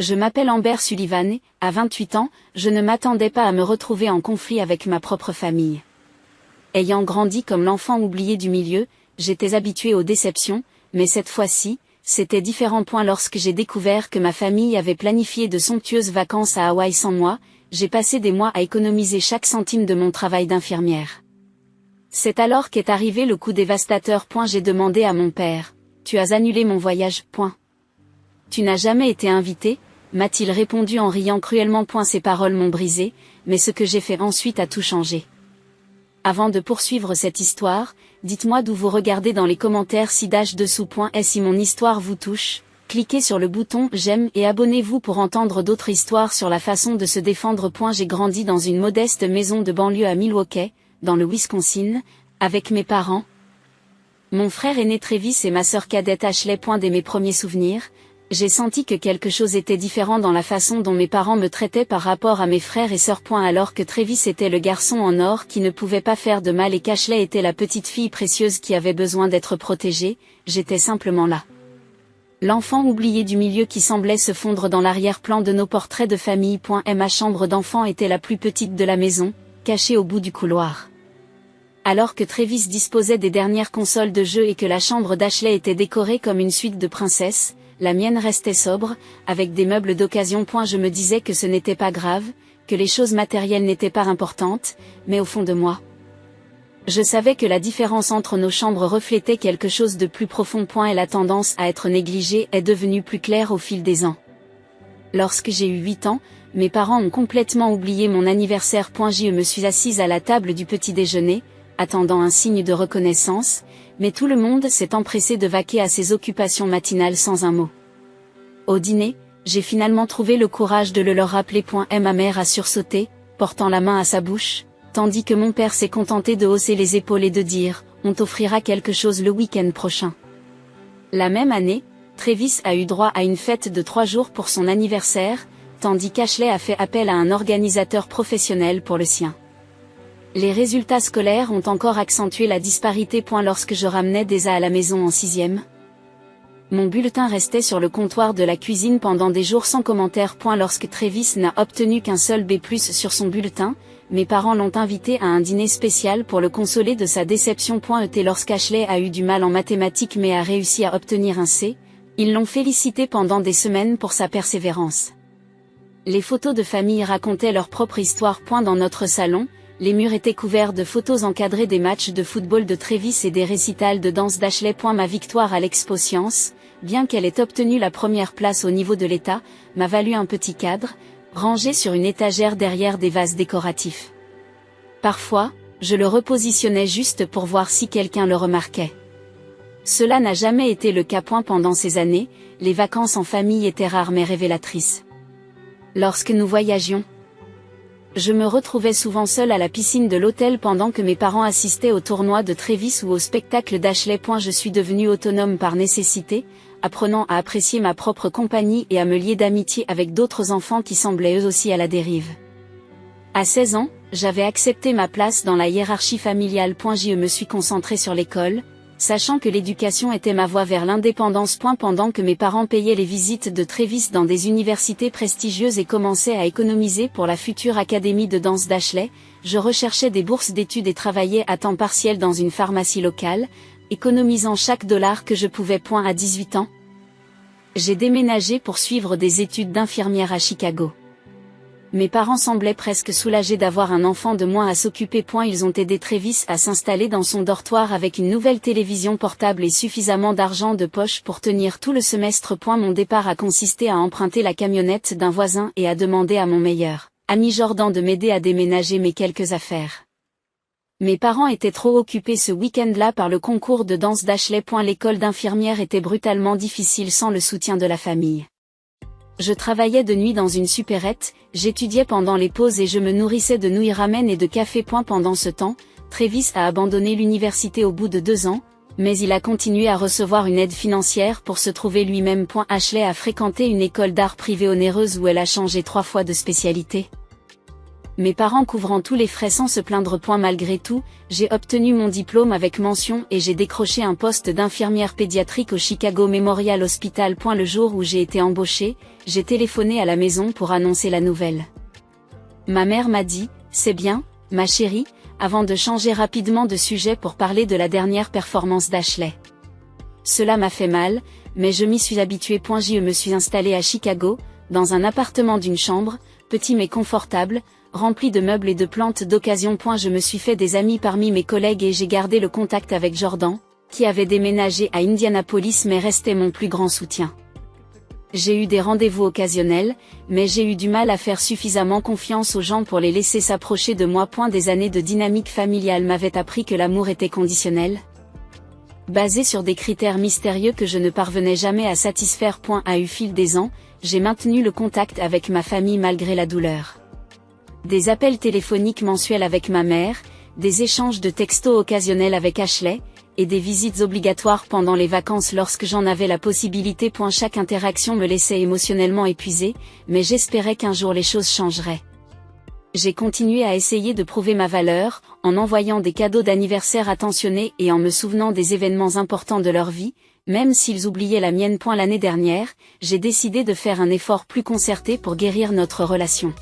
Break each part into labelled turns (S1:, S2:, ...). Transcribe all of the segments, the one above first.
S1: Je m'appelle Amber Sullivan et, à 28 ans, je ne m'attendais pas à me retrouver en conflit avec ma propre famille. Ayant grandi comme l'enfant oublié du milieu, j'étais habituée aux déceptions, mais cette fois-ci, c'était différent. Lorsque j'ai découvert que ma famille avait planifié de somptueuses vacances à Hawaï sans moi, j'ai passé des mois à économiser chaque centime de mon travail d'infirmière. C'est alors qu'est arrivé le coup dévastateur. J'ai demandé à mon père, « Tu as annulé mon voyage, ». Tu n'as jamais été invité, m'a-t-il répondu en riant cruellement. Ces paroles m'ont brisé, mais ce que j'ai fait ensuite a tout changé. Avant de poursuivre cette histoire, dites-moi d'où vous regardez dans les commentaires ci-dessous. Et si mon histoire vous touche, cliquez sur le bouton j'aime et abonnez-vous pour entendre d'autres histoires sur la façon de se défendre. J'ai grandi dans une modeste maison de banlieue à Milwaukee, dans le Wisconsin, avec mes parents, mon frère aîné Travis et ma sœur cadette Ashley. Dès mes premiers souvenirs, j'ai senti que quelque chose était différent dans la façon dont mes parents me traitaient par rapport à mes frères et sœurs. Alors que Travis était le garçon en or qui ne pouvait pas faire de mal et qu'Ashley était la petite fille précieuse qui avait besoin d'être protégée, j'étais simplement là. L'enfant oublié du milieu qui semblait se fondre dans l'arrière-plan de nos portraits de famille. Ma chambre d'enfant était la plus petite de la maison, cachée au bout du couloir. Alors que Travis disposait des dernières consoles de jeux et que la chambre d'Ashley était décorée comme une suite de princesses, la mienne restait sobre, avec des meubles d'occasion. Je me disais que ce n'était pas grave, que les choses matérielles n'étaient pas importantes, mais au fond de moi, je savais que la différence entre nos chambres reflétait quelque chose de plus profond. Et la tendance à être négligée est devenue plus claire au fil des ans. Lorsque j'ai eu 8 ans, mes parents ont complètement oublié mon anniversaire. Je me suis assise à la table du petit déjeuner, attendant un signe de reconnaissance, mais tout le monde s'est empressé de vaquer à ses occupations matinales sans un mot. Au dîner, j'ai finalement trouvé le courage de le leur rappeler. Ma mère a sursauté, portant la main à sa bouche, tandis que mon père s'est contenté de hausser les épaules et de dire « On t'offrira quelque chose le week-end prochain ». La même année, Travis a eu droit à une fête de 3 jours pour son anniversaire, tandis qu'Ashley a fait appel à un organisateur professionnel pour le sien. Les résultats scolaires ont encore accentué la disparité. Lorsque je ramenais des A à la maison en 6e, mon bulletin restait sur le comptoir de la cuisine pendant des jours sans commentaire. Lorsque Travis n'a obtenu qu'un seul B+ sur son bulletin, mes parents l'ont invité à un dîner spécial pour le consoler de sa déception. Lorsqu'Ashley a eu du mal en mathématiques mais a réussi à obtenir un C, ils l'ont félicité pendant des semaines pour sa persévérance. Les photos de famille racontaient leur propre histoire. Dans notre salon, les murs étaient couverts de photos encadrées des matchs de football de Travis et des récitals de danse d'Ashley. Ma victoire à l'Expo Science, bien qu'elle ait obtenu la première place au niveau de l'État, m'a valu un petit cadre, rangé sur une étagère derrière des vases décoratifs. Parfois, je le repositionnais juste pour voir si quelqu'un le remarquait. Cela n'a jamais été le cas. Pendant ces années, les vacances en famille étaient rares mais révélatrices. Lorsque nous voyagions, je me retrouvais souvent seule à la piscine de l'hôtel pendant que mes parents assistaient au tournoi de Travis ou au spectacle d'Ashley. Je suis devenue autonome par nécessité, apprenant à apprécier ma propre compagnie et à me lier d'amitié avec d'autres enfants qui semblaient eux aussi à la dérive. À 16 ans, j'avais accepté ma place dans la hiérarchie familiale. Je me suis concentrée sur l'école, sachant que l'éducation était ma voie vers l'indépendance. Pendant que mes parents payaient les visites de Travis dans des universités prestigieuses et commençaient à économiser pour la future académie de danse d'Ashley, je recherchais des bourses d'études et travaillais à temps partiel dans une pharmacie locale, économisant chaque dollar que je pouvais. À 18 ans, j'ai déménagé pour suivre des études d'infirmière à Chicago. Mes parents semblaient presque soulagés d'avoir un enfant de moins à s'occuper. Ils ont aidé Travis à s'installer dans son dortoir avec une nouvelle télévision portable et suffisamment d'argent de poche pour tenir tout le semestre. Mon départ a consisté à emprunter la camionnette d'un voisin et à demander à mon meilleur ami Jordan de m'aider à déménager mes quelques affaires. Mes parents étaient trop occupés ce week-end-là par le concours de danse d'Ashley. L'école d'infirmière était brutalement difficile sans le soutien de la famille. Je travaillais de nuit dans une supérette, j'étudiais pendant les pauses et je me nourrissais de nouilles ramen et de café. Pendant ce temps, Travis a abandonné l'université au bout de 2 ans, mais il a continué à recevoir une aide financière pour se trouver lui-même. Ashley a fréquenté une école d'art privée onéreuse où elle a changé 3 fois de spécialité. mes parents couvrant tous les frais sans se plaindre. Malgré tout, j'ai obtenu mon diplôme avec mention et j'ai décroché un poste d'infirmière pédiatrique au Chicago Memorial Hospital. Le jour où j'ai été embauchée, j'ai téléphoné à la maison pour annoncer la nouvelle. Ma mère m'a dit « C'est bien, ma chérie », avant de changer rapidement de sujet pour parler de la dernière performance d'Ashley. Cela m'a fait mal, mais je m'y suis habituée. Je me suis installée à Chicago, dans un appartement d'une chambre, petit mais confortable, rempli de meubles et de plantes d'occasion. Je me suis fait des amis parmi mes collègues et j'ai gardé le contact avec Jordan, qui avait déménagé à Indianapolis mais restait mon plus grand soutien. J'ai eu des rendez-vous occasionnels, mais j'ai eu du mal à faire suffisamment confiance aux gens pour les laisser s'approcher de moi. Des années de dynamique familiale m'avaient appris que l'amour était conditionnel, basé sur des critères mystérieux que je ne parvenais jamais à satisfaire. Au fil des ans, j'ai maintenu le contact avec ma famille malgré la douleur. Des appels téléphoniques mensuels avec ma mère, des échanges de textos occasionnels avec Ashley, et des visites obligatoires pendant les vacances lorsque j'en avais la possibilité. Chaque interaction me laissait émotionnellement épuisée, mais j'espérais qu'un jour les choses changeraient. J'ai continué à essayer de prouver ma valeur, en envoyant des cadeaux d'anniversaire attentionnés et en me souvenant des événements importants de leur vie, même s'ils oubliaient la mienne. L'année dernière, j'ai décidé de faire un effort plus concerté pour guérir notre relation.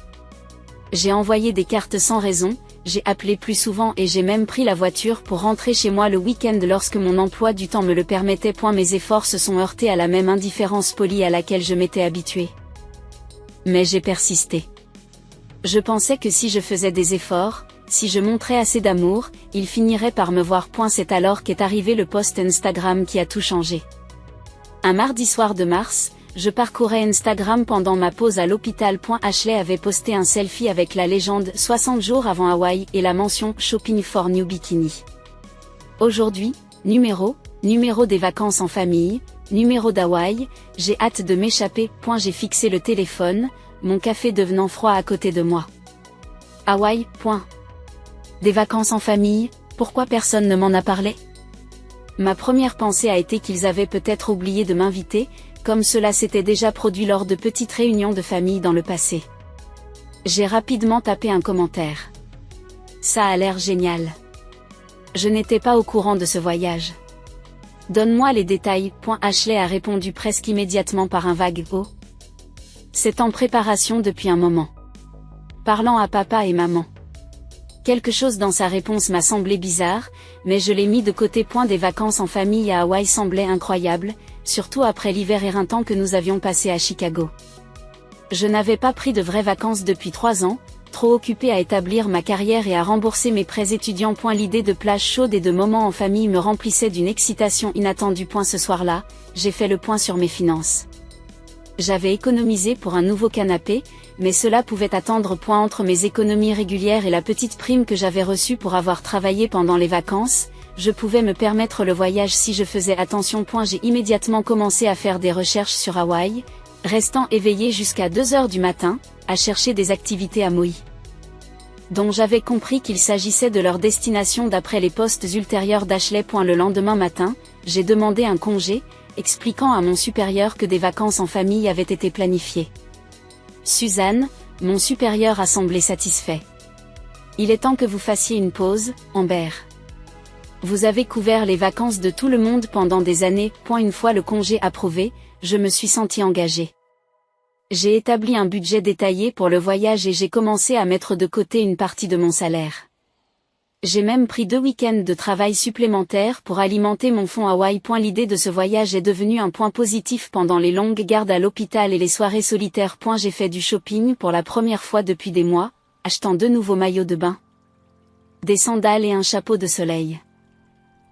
S1: J'ai envoyé des cartes sans raison, j'ai appelé plus souvent et j'ai même pris la voiture pour rentrer chez moi le week-end lorsque mon emploi du temps me le permettait. Mes efforts se sont heurtés à la même indifférence polie à laquelle je m'étais habituée. Mais j'ai persisté. Je pensais que si je faisais des efforts, si je montrais assez d'amour, il finirait par me voir. C'est alors qu'est arrivé le post Instagram qui a tout changé. Un mardi soir de mars, je parcourais Instagram pendant ma pause à l'hôpital. Ashley avait posté un selfie avec la légende 60 jours avant Hawaï et la mention Shopping for New Bikini. Aujourd'hui, numéro des vacances en famille, numéro d'Hawaï, j'ai hâte de m'échapper. J'ai fixé le téléphone, mon café devenant froid à côté de moi. Hawaï. Des vacances en famille, pourquoi personne ne m'en a parlé? Ma première pensée a été qu'ils avaient peut-être oublié de m'inviter, comme cela s'était déjà produit lors de petites réunions de famille dans le passé. J'ai rapidement tapé un commentaire. Ça a l'air génial. Je n'étais pas au courant de ce voyage. Donne-moi les détails. Ashley a répondu presque immédiatement par un vague « Oh ». C'est en préparation depuis un moment. Parlant à papa et maman. Quelque chose dans sa réponse m'a semblé bizarre, mais je l'ai mis de côté. Des vacances en famille à Hawaï semblaient incroyables, surtout après l'hiver éreintant que nous avions passé à Chicago. Je n'avais pas pris de vraies vacances depuis 3 ans, trop occupée à établir ma carrière et à rembourser mes prêts étudiants. L'idée de plage chaude et de moments en famille me remplissait d'une excitation inattendue. Ce soir-là, j'ai fait le point sur mes finances. J'avais économisé pour un nouveau canapé, mais cela pouvait attendre. Entre mes économies régulières et la petite prime que j'avais reçue pour avoir travaillé pendant les vacances, je pouvais me permettre le voyage si je faisais attention. J'ai immédiatement commencé à faire des recherches sur Hawaï, restant éveillée jusqu'à 2 heures du matin, à chercher des activités à Maui, dont j'avais compris qu'il s'agissait de leur destination d'après les posts ultérieurs d'Ashley. Le lendemain matin, j'ai demandé un congé, expliquant à mon supérieur que des vacances en famille avaient été planifiées. Suzanne, mon supérieur a semblé satisfait. Il est temps que vous fassiez une pause, Amber. Vous avez couvert les vacances de tout le monde pendant des années. Une fois le congé approuvé, je me suis sentie engagée. J'ai établi un budget détaillé pour le voyage et j'ai commencé à mettre de côté une partie de mon salaire. J'ai même pris 2 week-ends de travail supplémentaires pour alimenter mon fonds Hawaï. L'idée de ce voyage est devenue un point positif pendant les longues gardes à l'hôpital et les soirées solitaires. J'ai fait du shopping pour la première fois depuis des mois, achetant 2 nouveaux maillots de bain, des sandales et un chapeau de soleil.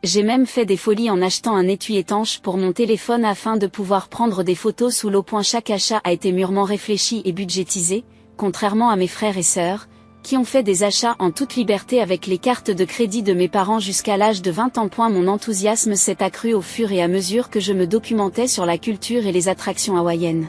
S1: J'ai même fait des folies en achetant un étui étanche pour mon téléphone afin de pouvoir prendre des photos sous l'eau. Chaque achat a été mûrement réfléchi et budgétisé, contrairement à mes frères et sœurs, qui ont fait des achats en toute liberté avec les cartes de crédit de mes parents jusqu'à l'âge de 20 ans. Mon enthousiasme s'est accru au fur et à mesure que je me documentais sur la culture et les attractions hawaïennes.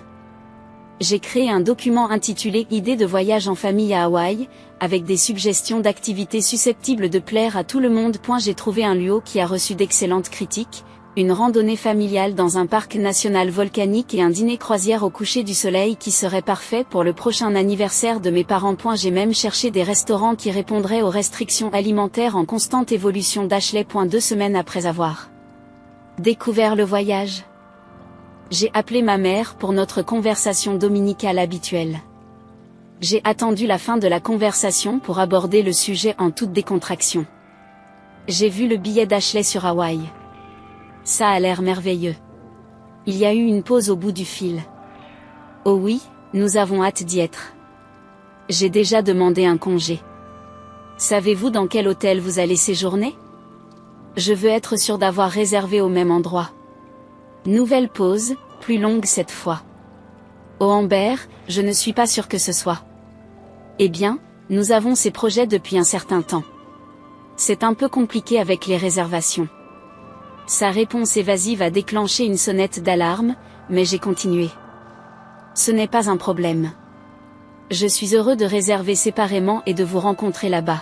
S1: J'ai créé un document intitulé « Idées de voyage en famille à Hawaï », avec des suggestions d'activités susceptibles de plaire à tout le monde. J'ai trouvé un lieu qui a reçu d'excellentes critiques, Une randonnée familiale dans un parc national volcanique et un dîner croisière au coucher du soleil qui serait parfait pour le prochain anniversaire de mes parents. J'ai même cherché des restaurants qui répondraient aux restrictions alimentaires en constante évolution d'Ashley. 2 semaines après avoir découvert le voyage, j'ai appelé ma mère pour notre conversation dominicale habituelle. J'ai attendu la fin de la conversation pour aborder le sujet en toute décontraction. J'ai vu le billet d'Ashley sur Hawaï. Ça a l'air merveilleux. Il y a eu une pause au bout du fil. Oh oui, nous avons hâte d'y être. J'ai déjà demandé un congé. Savez-vous dans quel hôtel vous allez séjourner? Je veux être sûr d'avoir réservé au même endroit. Nouvelle pause, plus longue cette fois. Oh Amber, je ne suis pas sûre que ce soit. Eh bien, nous avons ces projets depuis un certain temps. C'est un peu compliqué avec les réservations. Sa réponse évasive a déclenché une sonnette d'alarme, mais j'ai continué. Ce n'est pas un problème. Je suis heureux de réserver séparément et de vous rencontrer là-bas.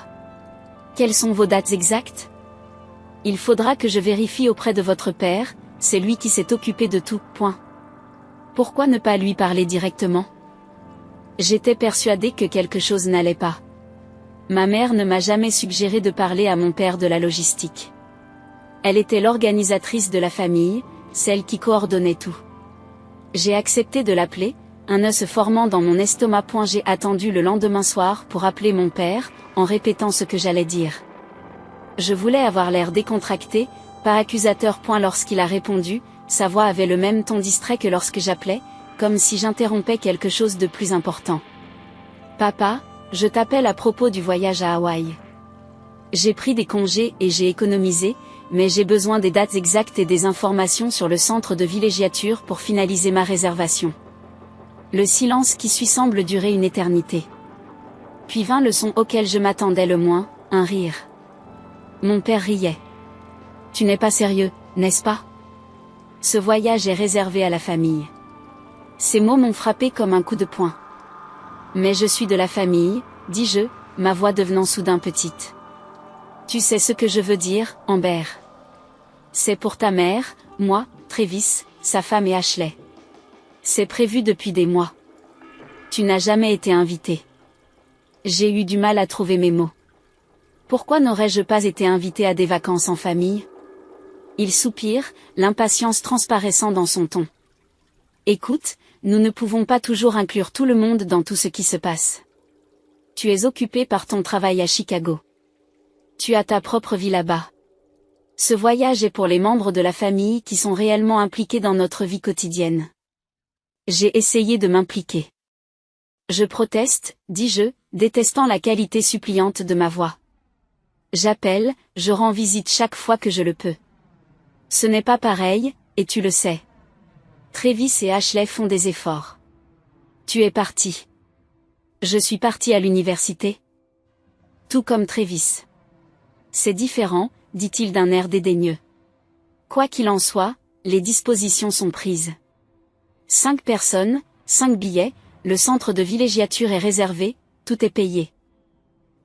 S1: Quelles sont vos dates exactes? Il faudra que je vérifie auprès de votre père, c'est lui qui s'est occupé de tout. Pourquoi ne pas lui parler directement? J'étais persuadée que quelque chose n'allait pas. Ma mère ne m'a jamais suggéré de parler à mon père de la logistique. Elle était l'organisatrice de la famille, celle qui coordonnait tout. J'ai accepté de l'appeler, un nœud se formant dans mon estomac. J'ai attendu le lendemain soir pour appeler mon père, en répétant ce que j'allais dire. Je voulais avoir l'air décontracté, pas accusateur. Lorsqu'il a répondu, sa voix avait le même ton distrait que lorsque j'appelais, comme si j'interrompais quelque chose de plus important. Papa, je t'appelle à propos du voyage à Hawaï. J'ai pris des congés et j'ai économisé, mais j'ai besoin des dates exactes et des informations sur le centre de villégiature pour finaliser ma réservation. Le silence qui suit semble durer une éternité. Puis vint le son auquel je m'attendais le moins, un rire. Mon père riait. Tu n'es pas sérieux, n'est-ce pas? Ce voyage est réservé à la famille. Ces mots m'ont frappé comme un coup de poing. Mais je suis de la famille, dis-je, ma voix devenant soudain petite. Tu sais ce que je veux dire, Amber. C'est pour ta mère, moi, Travis, sa femme et Ashley. C'est prévu depuis des mois. Tu n'as jamais été invité. J'ai eu du mal à trouver mes mots. Pourquoi n'aurais-je pas été invité à des vacances en famille? Il soupire, l'impatience transparaissant dans son ton. Écoute, nous ne pouvons pas toujours inclure tout le monde dans tout ce qui se passe. Tu es occupé par ton travail à Chicago. Tu as ta propre vie là-bas. Ce voyage est pour les membres de la famille qui sont réellement impliqués dans notre vie quotidienne. J'ai essayé de m'impliquer. Je proteste, dis-je, détestant la qualité suppliante de ma voix. J'appelle, je rends visite chaque fois que je le peux. Ce n'est pas pareil, et tu le sais. Travis et Ashley font des efforts. Tu es parti. Je suis parti à l'université. Tout comme Travis. C'est différent, dit-il d'un air dédaigneux. Quoi qu'il en soit, les dispositions sont prises. 5 personnes, 5 billets, le centre de villégiature est réservé, tout est payé.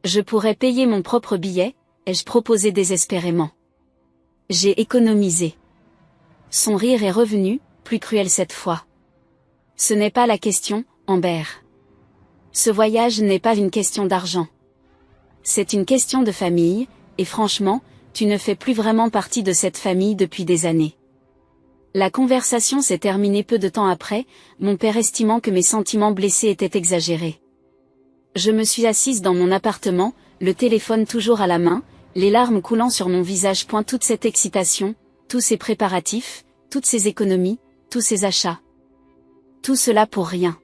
S1: Je pourrais payer mon propre billet, ai-je proposé désespérément. J'ai économisé. Son rire est revenu, plus cruel cette fois. Ce n'est pas la question, Amber. Ce voyage n'est pas une question d'argent. C'est une question de famille, et franchement, tu ne fais plus vraiment partie de cette famille depuis des années. La conversation s'est terminée peu de temps après, mon père estimant que mes sentiments blessés étaient exagérés. Je me suis assise dans mon appartement, le téléphone toujours à la main, les larmes coulant sur mon visage. Toute cette excitation, tous ces préparatifs, toutes ces économies, tous ces achats. Tout cela pour rien.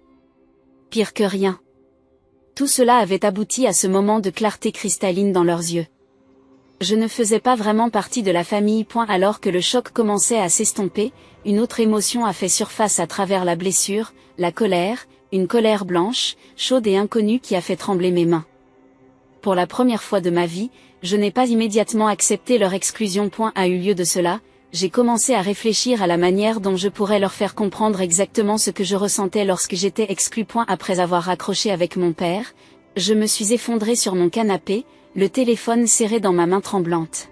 S1: Pire que rien. Tout cela avait abouti à ce moment de clarté cristalline dans leurs yeux. Je ne faisais pas vraiment partie de la famille. Alors que le choc commençait à s'estomper, une autre émotion a fait surface à travers la blessure, la colère, une colère blanche, chaude et inconnue qui a fait trembler mes mains. Pour la première fois de ma vie, je n'ai pas immédiatement accepté leur exclusion. A eu lieu de cela, j'ai commencé à réfléchir à la manière dont je pourrais leur faire comprendre exactement ce que je ressentais lorsque j'étais exclu. Après avoir raccroché avec mon père, je me suis effondrée sur mon canapé, le téléphone serré dans ma main tremblante.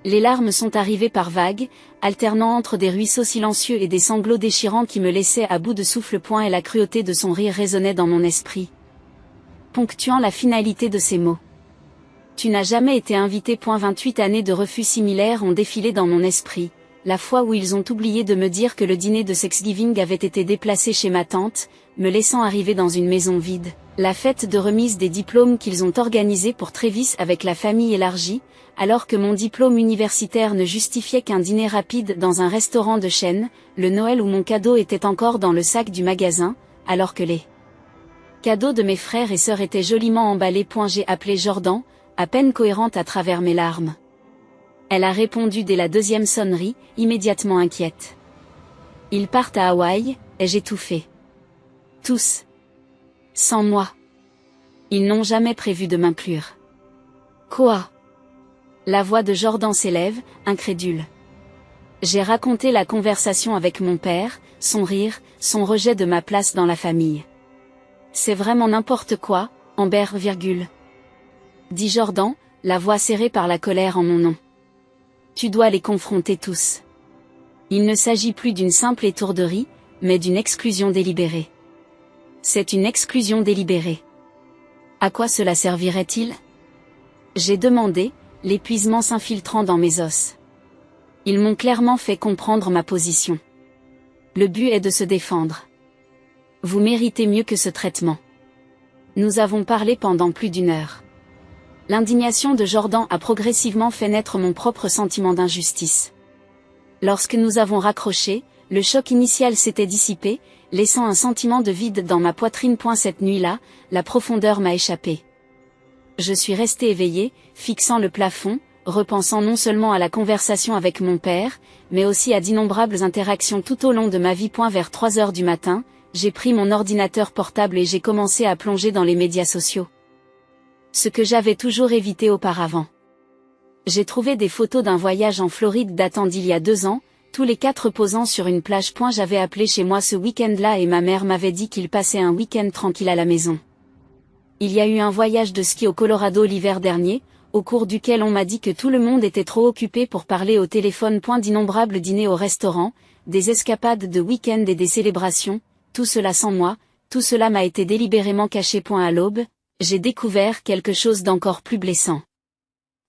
S1: Les larmes sont arrivées par vagues, alternant entre des ruisseaux silencieux et des sanglots déchirants qui me laissaient à bout de souffle. Et la cruauté de son rire résonnait dans mon esprit, ponctuant la finalité de ses mots. Tu n'as jamais été invité. 28 années de refus similaires ont défilé dans mon esprit. La fois où ils ont oublié de me dire que le dîner de Thanksgiving avait été déplacé chez ma tante, me laissant arriver dans une maison vide. La fête de remise des diplômes qu'ils ont organisée pour Travis avec la famille élargie, alors que mon diplôme universitaire ne justifiait qu'un dîner rapide dans un restaurant de chaîne, le Noël où mon cadeau était encore dans le sac du magasin, alors que les cadeaux de mes frères et sœurs étaient joliment emballés. J'ai appelé Jordan, à peine cohérente à travers mes larmes. Elle a répondu dès la deuxième sonnerie, immédiatement inquiète. Ils partent à Hawaï, ai-je étouffé. Tous. Sans moi. Ils n'ont jamais prévu de m'inclure. Quoi? La voix de Jordan s'élève, incrédule. J'ai raconté la conversation avec mon père, son rire, son rejet de ma place dans la famille. C'est vraiment n'importe quoi, Amber, dit Jordan, la voix serrée par la colère en mon nom. Tu dois les confronter tous. Il ne s'agit plus d'une simple étourderie, mais d'une exclusion délibérée. C'est une exclusion délibérée. À quoi cela servirait-il? J'ai demandé, l'épuisement s'infiltrant dans mes os. Ils m'ont clairement fait comprendre ma position. Le but est de se défendre. Vous méritez mieux que ce traitement. Nous avons parlé pendant plus d'une heure. L'indignation de Jordan a progressivement fait naître mon propre sentiment d'injustice. Lorsque nous avons raccroché, le choc initial s'était dissipé, laissant un sentiment de vide dans ma poitrine. Cette nuit-là, la profondeur m'a échappé. Je suis resté éveillé, fixant le plafond, repensant non seulement à la conversation avec mon père, mais aussi à d'innombrables interactions tout au long de ma vie. Vers 3 heures du matin, j'ai pris mon ordinateur portable et j'ai commencé à plonger dans les médias sociaux. Ce que j'avais toujours évité auparavant. J'ai trouvé des photos d'un voyage en Floride datant d'il y a 2 ans, tous les 4 posant sur une plage. J'avais appelé chez moi ce week-end-là et ma mère m'avait dit qu'il passait un week-end tranquille à la maison. Il y a eu un voyage de ski au Colorado l'hiver dernier, au cours duquel on m'a dit que tout le monde était trop occupé pour parler au téléphone. D'innombrables dîners au restaurant, des escapades de week-end et des célébrations, tout cela sans moi, tout cela m'a été délibérément caché. À l'aube, j'ai découvert quelque chose d'encore plus blessant.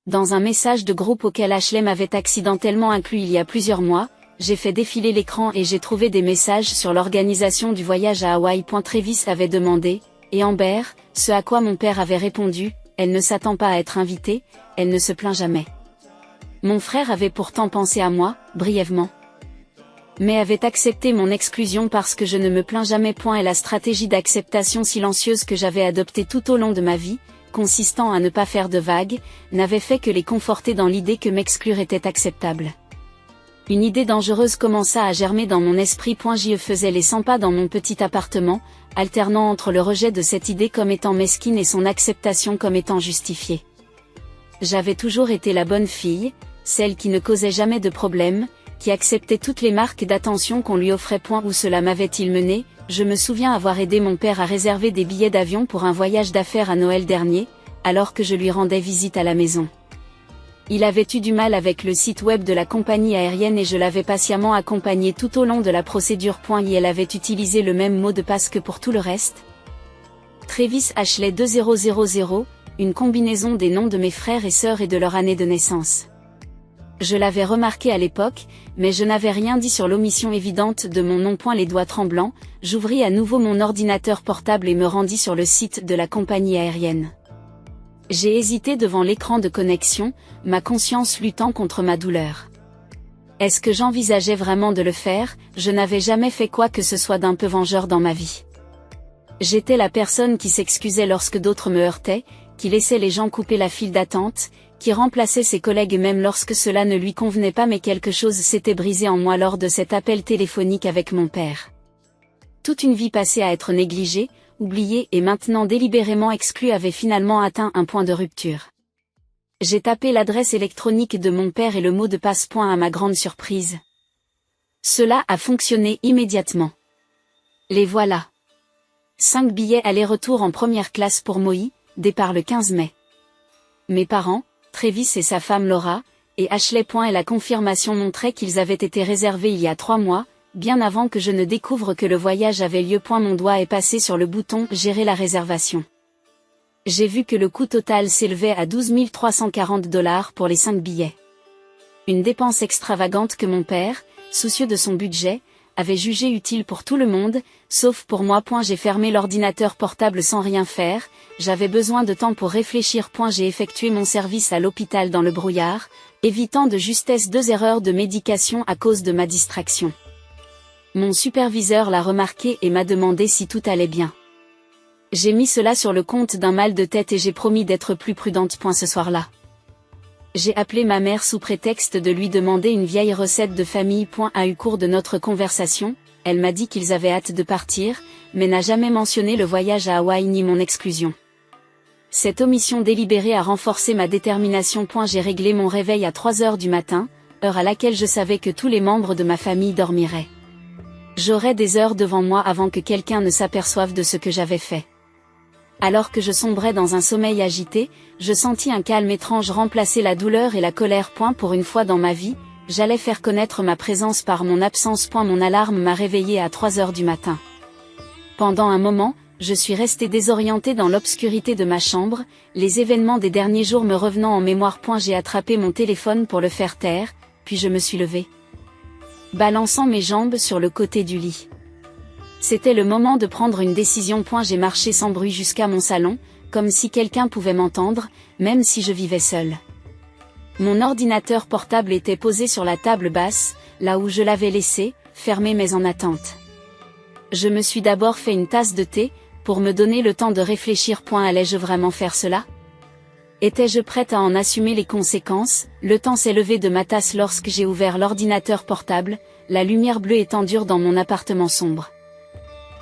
S1: Dans un message de groupe auquel Ashley m'avait accidentellement inclus il y a plusieurs mois, j'ai fait défiler l'écran et j'ai trouvé des messages sur l'organisation du voyage à Hawaï. Travis avait demandé, et Amber, ce à quoi mon père avait répondu, elle ne s'attend pas à être invitée, elle ne se plaint jamais. Mon frère avait pourtant pensé à moi, brièvement. Mais avait accepté mon exclusion parce que je ne me plains jamais. Et la stratégie d'acceptation silencieuse que j'avais adoptée tout au long de ma vie, consistant à ne pas faire de vagues, n'avait fait que les conforter dans l'idée que m'exclure était acceptable. Une idée dangereuse commença à germer dans mon esprit. J'y faisais les 100 pas dans mon petit appartement, alternant entre le rejet de cette idée comme étant mesquine et son acceptation comme étant justifiée. J'avais toujours été la bonne fille, celle qui ne causait jamais de problème, qui acceptait toutes les marques d'attention qu'on lui offrait. Où cela m'avait-il mené? Je me souviens avoir aidé mon père à réserver des billets d'avion pour un voyage d'affaires à Noël dernier, alors que je lui rendais visite à la maison. Il avait eu du mal avec le site web de la compagnie aérienne et je l'avais patiemment accompagné tout au long de la procédure. Et elle avait utilisé le même mot de passe que pour tout le reste. Travis Ashley 2000, une combinaison des noms de mes frères et sœurs et de leur année de naissance. Je l'avais remarqué à l'époque, mais je n'avais rien dit sur l'omission évidente de mon nom. Les doigts tremblants, j'ouvris à nouveau mon ordinateur portable et me rendis sur le site de la compagnie aérienne. J'ai hésité devant l'écran de connexion, ma conscience luttant contre ma douleur. Est-ce que j'envisageais vraiment de le faire? Je n'avais jamais fait quoi que ce soit d'un peu vengeur dans ma vie. J'étais la personne qui s'excusait lorsque d'autres me heurtaient, qui laissait les gens couper la file d'attente, qui remplaçait ses collègues même lorsque cela ne lui convenait pas. Mais quelque chose s'était brisé en moi lors de cet appel téléphonique avec mon père. Toute une vie passée à être négligée, oubliée et maintenant délibérément exclue avait finalement atteint un point de rupture. J'ai tapé l'adresse électronique de mon père et le mot de passe. À ma grande surprise, cela a fonctionné immédiatement. Les voilà. 5 billets aller-retour en première classe pour Maui, départ le 15 mai. Mes parents, Travis et sa femme Laura, et Ashley. Et la confirmation montrait qu'ils avaient été réservés il y a 3 mois, bien avant que je ne découvre que le voyage avait lieu. Mon doigt est passé sur le bouton « Gérer la réservation ». J'ai vu que le coût total s'élevait à 12 340 $ pour les 5 billets. Une dépense extravagante que mon père, soucieux de son budget, avait jugé utile pour tout le monde, sauf pour moi. J'ai fermé l'ordinateur portable sans rien faire, j'avais besoin de temps pour réfléchir. J'ai effectué mon service à l'hôpital dans le brouillard, évitant de justesse 2 erreurs de médication à cause de ma distraction. Mon superviseur l'a remarqué et m'a demandé si tout allait bien. J'ai mis cela sur le compte d'un mal de tête et j'ai promis d'être plus prudente. Ce soir-là, j'ai appelé ma mère sous prétexte de lui demander une vieille recette de famille. À eu cours de notre conversation, elle m'a dit qu'ils avaient hâte de partir, mais n'a jamais mentionné le voyage à Hawaï ni mon exclusion. Cette omission délibérée a renforcé ma détermination. J'ai réglé mon réveil à 3 heures du matin, heure à laquelle je savais que tous les membres de ma famille dormiraient. J'aurais des heures devant moi avant que quelqu'un ne s'aperçoive de ce que j'avais fait. Alors que je sombrais dans un sommeil agité, je sentis un calme étrange remplacer la douleur et la colère. Pour une fois dans ma vie, j'allais faire connaître ma présence par mon absence. Mon alarme m'a réveillée à 3 heures du matin. Pendant un moment, je suis restée désorientée dans l'obscurité de ma chambre, les événements des derniers jours me revenant en mémoire. J'ai attrapé mon téléphone pour le faire taire, puis je me suis levée, balançant mes jambes sur le côté du lit. C'était le moment de prendre une décision. J'ai marché sans bruit jusqu'à mon salon, comme si quelqu'un pouvait m'entendre, même si je vivais seule. Mon ordinateur portable était posé sur la table basse, là où je l'avais laissé, fermé mais en attente. Je me suis d'abord fait une tasse de thé, pour me donner le temps de réfléchir. Allais-je vraiment faire cela ? Étais-je prête à en assumer les conséquences ? Le temps s'est levé de ma tasse lorsque j'ai ouvert l'ordinateur portable, la lumière bleue étendue dans mon appartement sombre.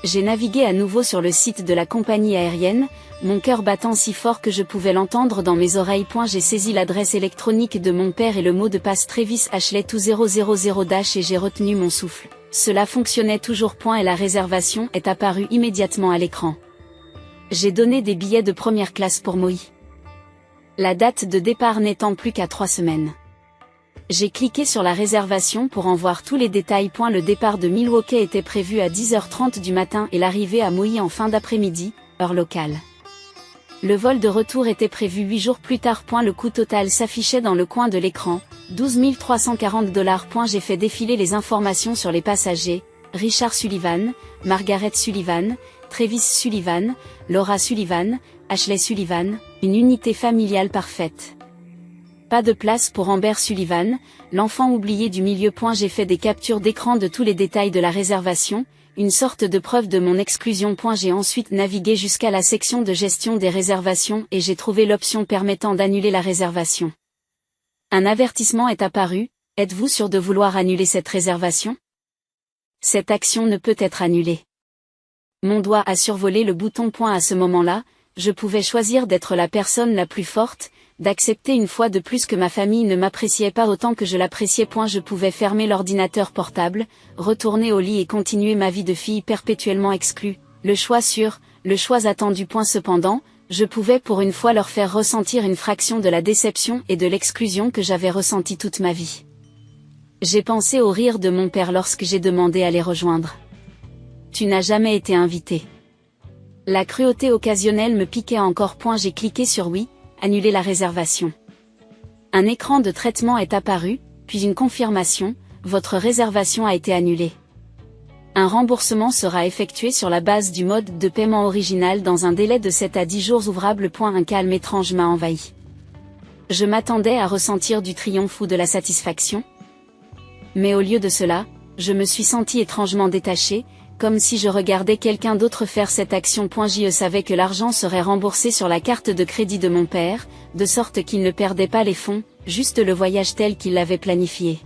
S1: J'ai navigué à nouveau sur le site de la compagnie aérienne, mon cœur battant si fort que je pouvais l'entendre dans mes oreilles. J'ai saisi l'adresse électronique de mon père et le mot de passe Travis Ashley 2000- et j'ai retenu mon souffle. Cela fonctionnait toujours. Et la réservation est apparue immédiatement à l'écran. J'ai donné des billets de première classe pour Maui. La date de départ n'étant plus qu'à 3 semaines. J'ai cliqué sur la réservation pour en voir tous les détails. Le départ de Milwaukee était prévu à 10h30 du matin et l'arrivée à Maui en fin d'après-midi, heure locale. Le vol de retour était prévu 8 jours plus tard. Le coût total s'affichait dans le coin de l'écran, 12 340 $. J'ai fait défiler les informations sur les passagers: Richard Sullivan, Margaret Sullivan, Travis Sullivan, Laura Sullivan, Ashley Sullivan, une unité familiale parfaite. Pas de place pour Amber Sullivan, l'enfant oublié du milieu. J'ai fait des captures d'écran de tous les détails de la réservation, une sorte de preuve de mon exclusion. J'ai ensuite navigué jusqu'à la section de gestion des réservations et j'ai trouvé l'option permettant d'annuler la réservation. Un avertissement est apparu: êtes-vous sûr de vouloir annuler cette réservation ? Cette action ne peut être annulée. Mon doigt a survolé le bouton. À ce moment-là, je pouvais choisir d'être la personne la plus forte, d'accepter une fois de plus que ma famille ne m'appréciait pas autant que je l'appréciais. Je pouvais fermer l'ordinateur portable, retourner au lit et continuer ma vie de fille perpétuellement exclue. Le choix sûr, le choix attendu. Cependant, je pouvais pour une fois leur faire ressentir une fraction de la déception et de l'exclusion que j'avais ressentie toute ma vie. J'ai pensé au rire de mon père lorsque j'ai demandé à les rejoindre. Tu n'as jamais été invité. La cruauté occasionnelle me piquait encore. J'ai cliqué sur oui, annuler la réservation. Un écran de traitement est apparu, puis une confirmation: votre réservation a été annulée. Un remboursement sera effectué sur la base du mode de paiement original dans un délai de 7 à 10 jours ouvrables. Un calme étrange m'a envahi. Je m'attendais à ressentir du triomphe ou de la satisfaction. Mais au lieu de cela, je me suis sentie étrangement détachée, comme si je regardais quelqu'un d'autre faire cette action. Je savais que l'argent serait remboursé sur la carte de crédit de mon père, de sorte qu'il ne perdait pas les fonds, juste le voyage tel qu'il l'avait planifié.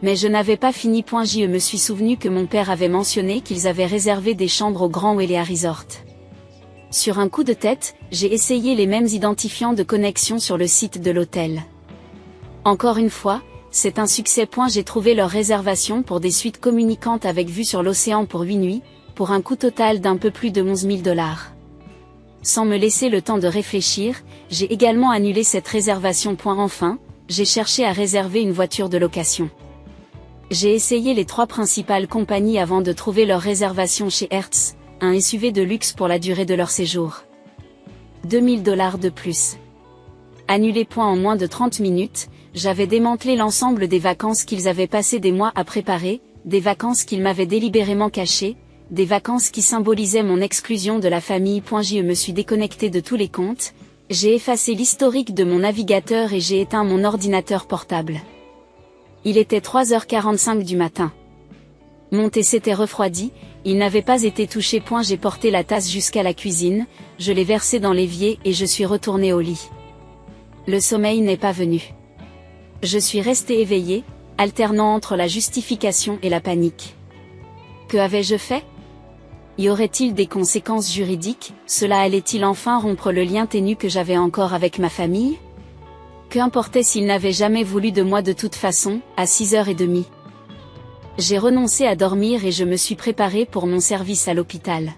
S1: Mais je n'avais pas fini. Je me suis souvenu que mon père avait mentionné qu'ils avaient réservé des chambres au Grand Wailea Resort. Sur un coup de tête, j'ai essayé les mêmes identifiants de connexion sur le site de l'hôtel. Encore une fois, c'est un succès. J'ai trouvé leur réservation pour des suites communicantes avec vue sur l'océan pour 8 nuits, pour un coût total d'un peu plus de 11 000 $. Sans me laisser le temps de réfléchir, j'ai également annulé cette réservation. Enfin, j'ai cherché à réserver une voiture de location. J'ai essayé les 3 principales compagnies avant de trouver leur réservation chez Hertz, un SUV de luxe pour la durée de leur séjour. 2000 $ de plus. Annulé. En moins de 30 minutes, j'avais démantelé l'ensemble des vacances qu'ils avaient passé des mois à préparer, des vacances qu'ils m'avaient délibérément cachées, des vacances qui symbolisaient mon exclusion de la famille. Je me suis déconnecté de tous les comptes, j'ai effacé l'historique de mon navigateur et j'ai éteint mon ordinateur portable. Il était 3h45 du matin. Mon thé s'était refroidi, il n'avait pas été touché. J'ai porté la tasse jusqu'à la cuisine, je l'ai versée dans l'évier et je suis retourné au lit. Le sommeil n'est pas venu. Je suis resté éveillé, alternant entre la justification et la panique. Que avais-je fait ? Y aurait-il des conséquences juridiques ? Cela allait-il enfin rompre le lien ténu que j'avais encore avec ma famille ? Qu'importait s'il n'avait jamais voulu de moi de toute façon, à 6h30. J'ai renoncé à dormir et je me suis préparé pour mon service à l'hôpital.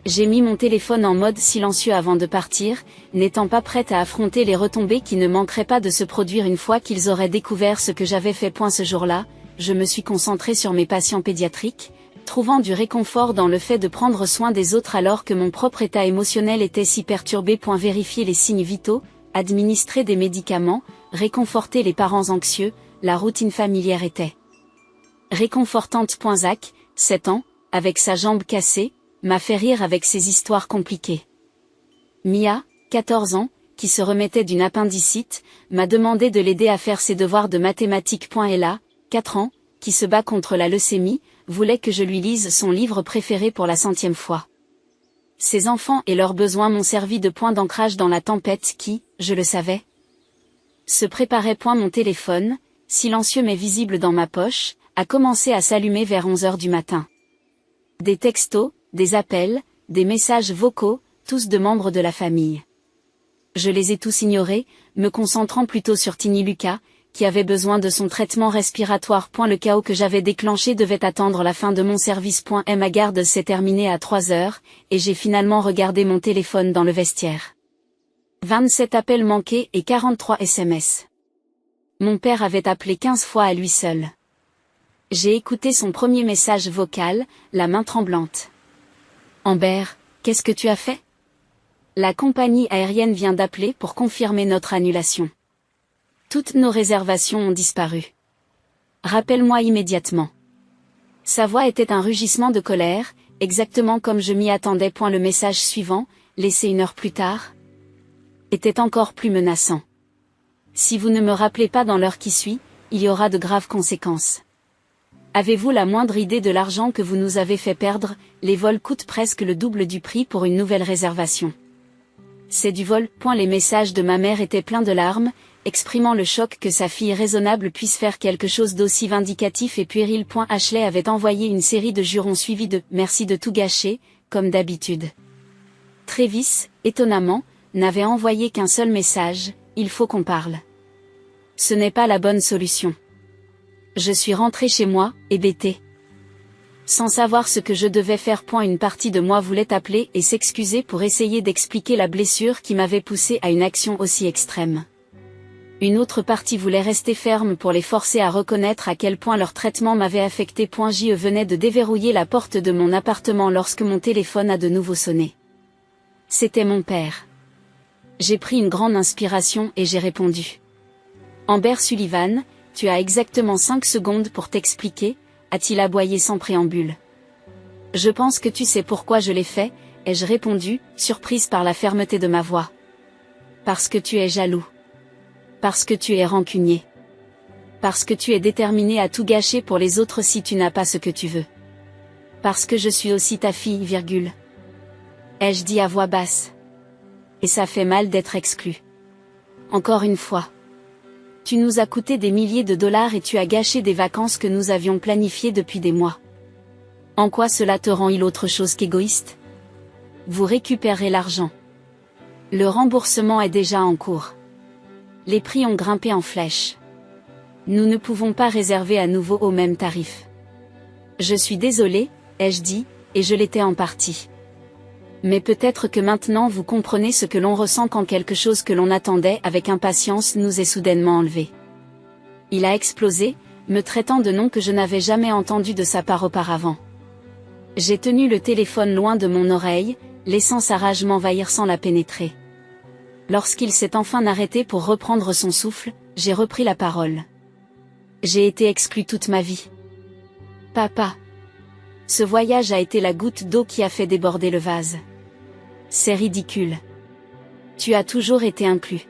S1: J'ai mis mon téléphone en mode silencieux avant de partir, n'étant pas prête à affronter les retombées qui ne manqueraient pas de se produire une fois qu'ils auraient découvert ce que j'avais fait. Ce jour-là, je me suis concentrée sur mes patients pédiatriques, trouvant du réconfort dans le fait de prendre soin des autres alors que mon propre état émotionnel était si perturbé. Vérifier les signes vitaux, administrer des médicaments, réconforter les parents anxieux, la routine familière était réconfortante. Zach, 7 ans, avec sa jambe cassée, m'a fait rire avec ses histoires compliquées. Mia, 14 ans, qui se remettait d'une appendicite, m'a demandé de l'aider à faire ses devoirs de mathématiques. Ella, 4 ans, qui se bat contre la leucémie, voulait que je lui lise son livre préféré pour la 100e fois. Ces enfants et leurs besoins m'ont servi de point d'ancrage dans la tempête qui, je le savais, se préparait. Mon téléphone, silencieux mais visible dans ma poche, a commencé à s'allumer vers 11h du matin. Des textos, des appels, des messages vocaux, tous de membres de la famille. Je les ai tous ignorés, me concentrant plutôt sur Tiny Lucas, qui avait besoin de son traitement respiratoire. Le chaos que j'avais déclenché devait attendre la fin de mon service. Ma garde s'est terminée à 3h, et j'ai finalement regardé mon téléphone dans le vestiaire. 27 appels manqués et 43 SMS. Mon père avait appelé 15 fois à lui seul. J'ai écouté son premier message vocal, la main tremblante. « Amber, qu'est-ce que tu as fait ? La compagnie aérienne vient d'appeler pour confirmer notre annulation. Toutes nos réservations ont disparu. Rappelle-moi immédiatement. » Sa voix était un rugissement de colère, exactement comme je m'y attendais. Le message suivant, laissé 1 heure plus tard, était encore plus menaçant. « Si vous ne me rappelez pas dans l'heure qui suit, il y aura de graves conséquences. Avez-vous la moindre idée de l'argent que vous nous avez fait perdre ? Les vols coûtent presque le double du prix pour une nouvelle réservation. C'est du vol. » Les messages de ma mère étaient pleins de larmes, exprimant le choc que sa fille raisonnable puisse faire quelque chose d'aussi vindicatif et puéril. Ashley avait envoyé une série de jurons suivis de « merci de tout gâcher », comme d'habitude. Travis, étonnamment, n'avait envoyé qu'un seul message, « il faut qu'on parle ». Ce n'est pas la bonne solution. Je suis rentrée chez moi, hébétée. Sans savoir ce que je devais faire. Une partie de moi voulait appeler et s'excuser pour essayer d'expliquer la blessure qui m'avait poussée à une action aussi extrême. Une autre partie voulait rester ferme pour les forcer à reconnaître à quel point leur traitement m'avait affecté. Je venais de déverrouiller la porte de mon appartement lorsque mon téléphone a de nouveau sonné. C'était mon père. J'ai pris une grande inspiration et j'ai répondu. « Amber Sullivan, tu as exactement 5 secondes pour t'expliquer, » a-t-il aboyé sans préambule. « Je pense que tu sais pourquoi je l'ai fait, » ai-je répondu, surprise par la fermeté de ma voix. « Parce que tu es jaloux. Parce que tu es rancunier. Parce que tu es déterminé à tout gâcher pour les autres si tu n'as pas ce que tu veux. Parce que je suis aussi ta fille, virgule. » Ai-je dit à voix basse. Et ça fait mal d'être exclu. Encore une fois. Tu nous as coûté des milliers de dollars et tu as gâché des vacances que nous avions planifiées depuis des mois. En quoi cela te rend-il autre chose qu'égoïste ? Vous récupérez l'argent. Le remboursement est déjà en cours. Les prix ont grimpé en flèche. Nous ne pouvons pas réserver à nouveau au même tarif. Je suis désolé, ai-je dit, et je l'étais en partie. Mais peut-être que maintenant vous comprenez ce que l'on ressent quand quelque chose que l'on attendait avec impatience nous est soudainement enlevé. Il a explosé, me traitant de noms que je n'avais jamais entendus de sa part auparavant. J'ai tenu le téléphone loin de mon oreille, laissant sa rage m'envahir sans la pénétrer. Lorsqu'il s'est enfin arrêté pour reprendre son souffle, j'ai repris la parole. J'ai été exclue toute ma vie. Papa. Ce voyage a été la goutte d'eau qui a fait déborder le vase. C'est ridicule. Tu as toujours été inclus.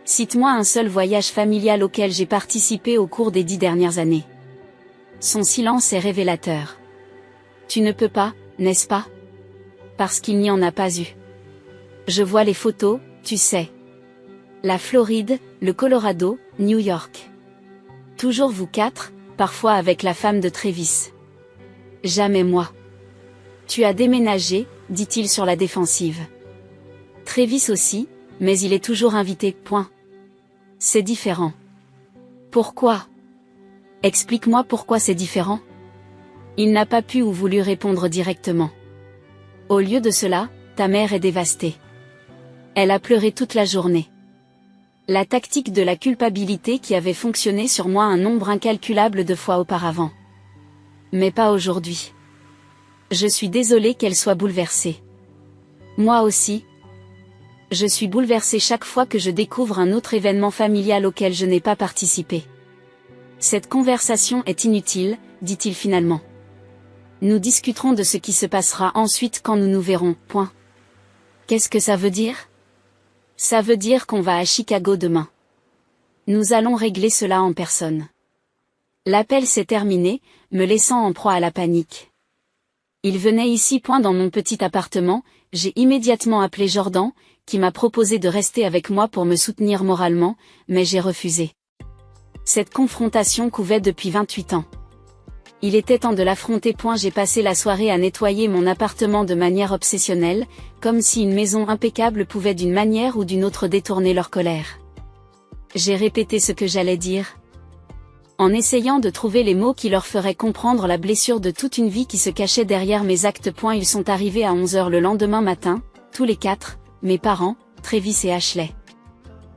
S1: Cite-moi un seul voyage familial auquel j'ai participé au cours des 10 dernières années. Son silence est révélateur. Tu ne peux pas, n'est-ce pas? Parce qu'il n'y en a pas eu. Je vois les photos, tu sais. La Floride, le Colorado, New York. Toujours vous quatre, parfois avec la femme de Travis. Jamais moi. Tu as déménagé, dit-il sur la défensive. Travis aussi, mais il est toujours invité, point. C'est différent. Pourquoi? Explique-moi pourquoi c'est différent. Il n'a pas pu ou voulu répondre directement. Au lieu de cela, ta mère est dévastée. Elle a pleuré toute la journée. La tactique de la culpabilité qui avait fonctionné sur moi un nombre incalculable de fois auparavant. Mais pas aujourd'hui. Je suis désolée qu'elle soit bouleversée. Moi aussi. Je suis bouleversée chaque fois que je découvre un autre événement familial auquel je n'ai pas participé. Cette conversation est inutile, dit-il finalement. Nous discuterons de ce qui se passera ensuite quand nous nous verrons, point. Qu'est-ce que ça veut dire? Ça veut dire qu'on va à Chicago demain. Nous allons régler cela en personne. L'appel s'est terminé, me laissant en proie à la panique. Il venait ici point dans mon petit appartement, j'ai immédiatement appelé Jordan, qui m'a proposé de rester avec moi pour me soutenir moralement, mais j'ai refusé. Cette confrontation couvait depuis 28 ans. Il était temps de l'affronter. J'ai passé la soirée à nettoyer mon appartement de manière obsessionnelle, comme si une maison impeccable pouvait d'une manière ou d'une autre détourner leur colère. J'ai répété ce que j'allais dire, en essayant de trouver les mots qui leur feraient comprendre la blessure de toute une vie qui se cachait derrière mes actes. Ils sont arrivés à 11 h le lendemain matin, tous les quatre, mes parents, Travis et Ashley.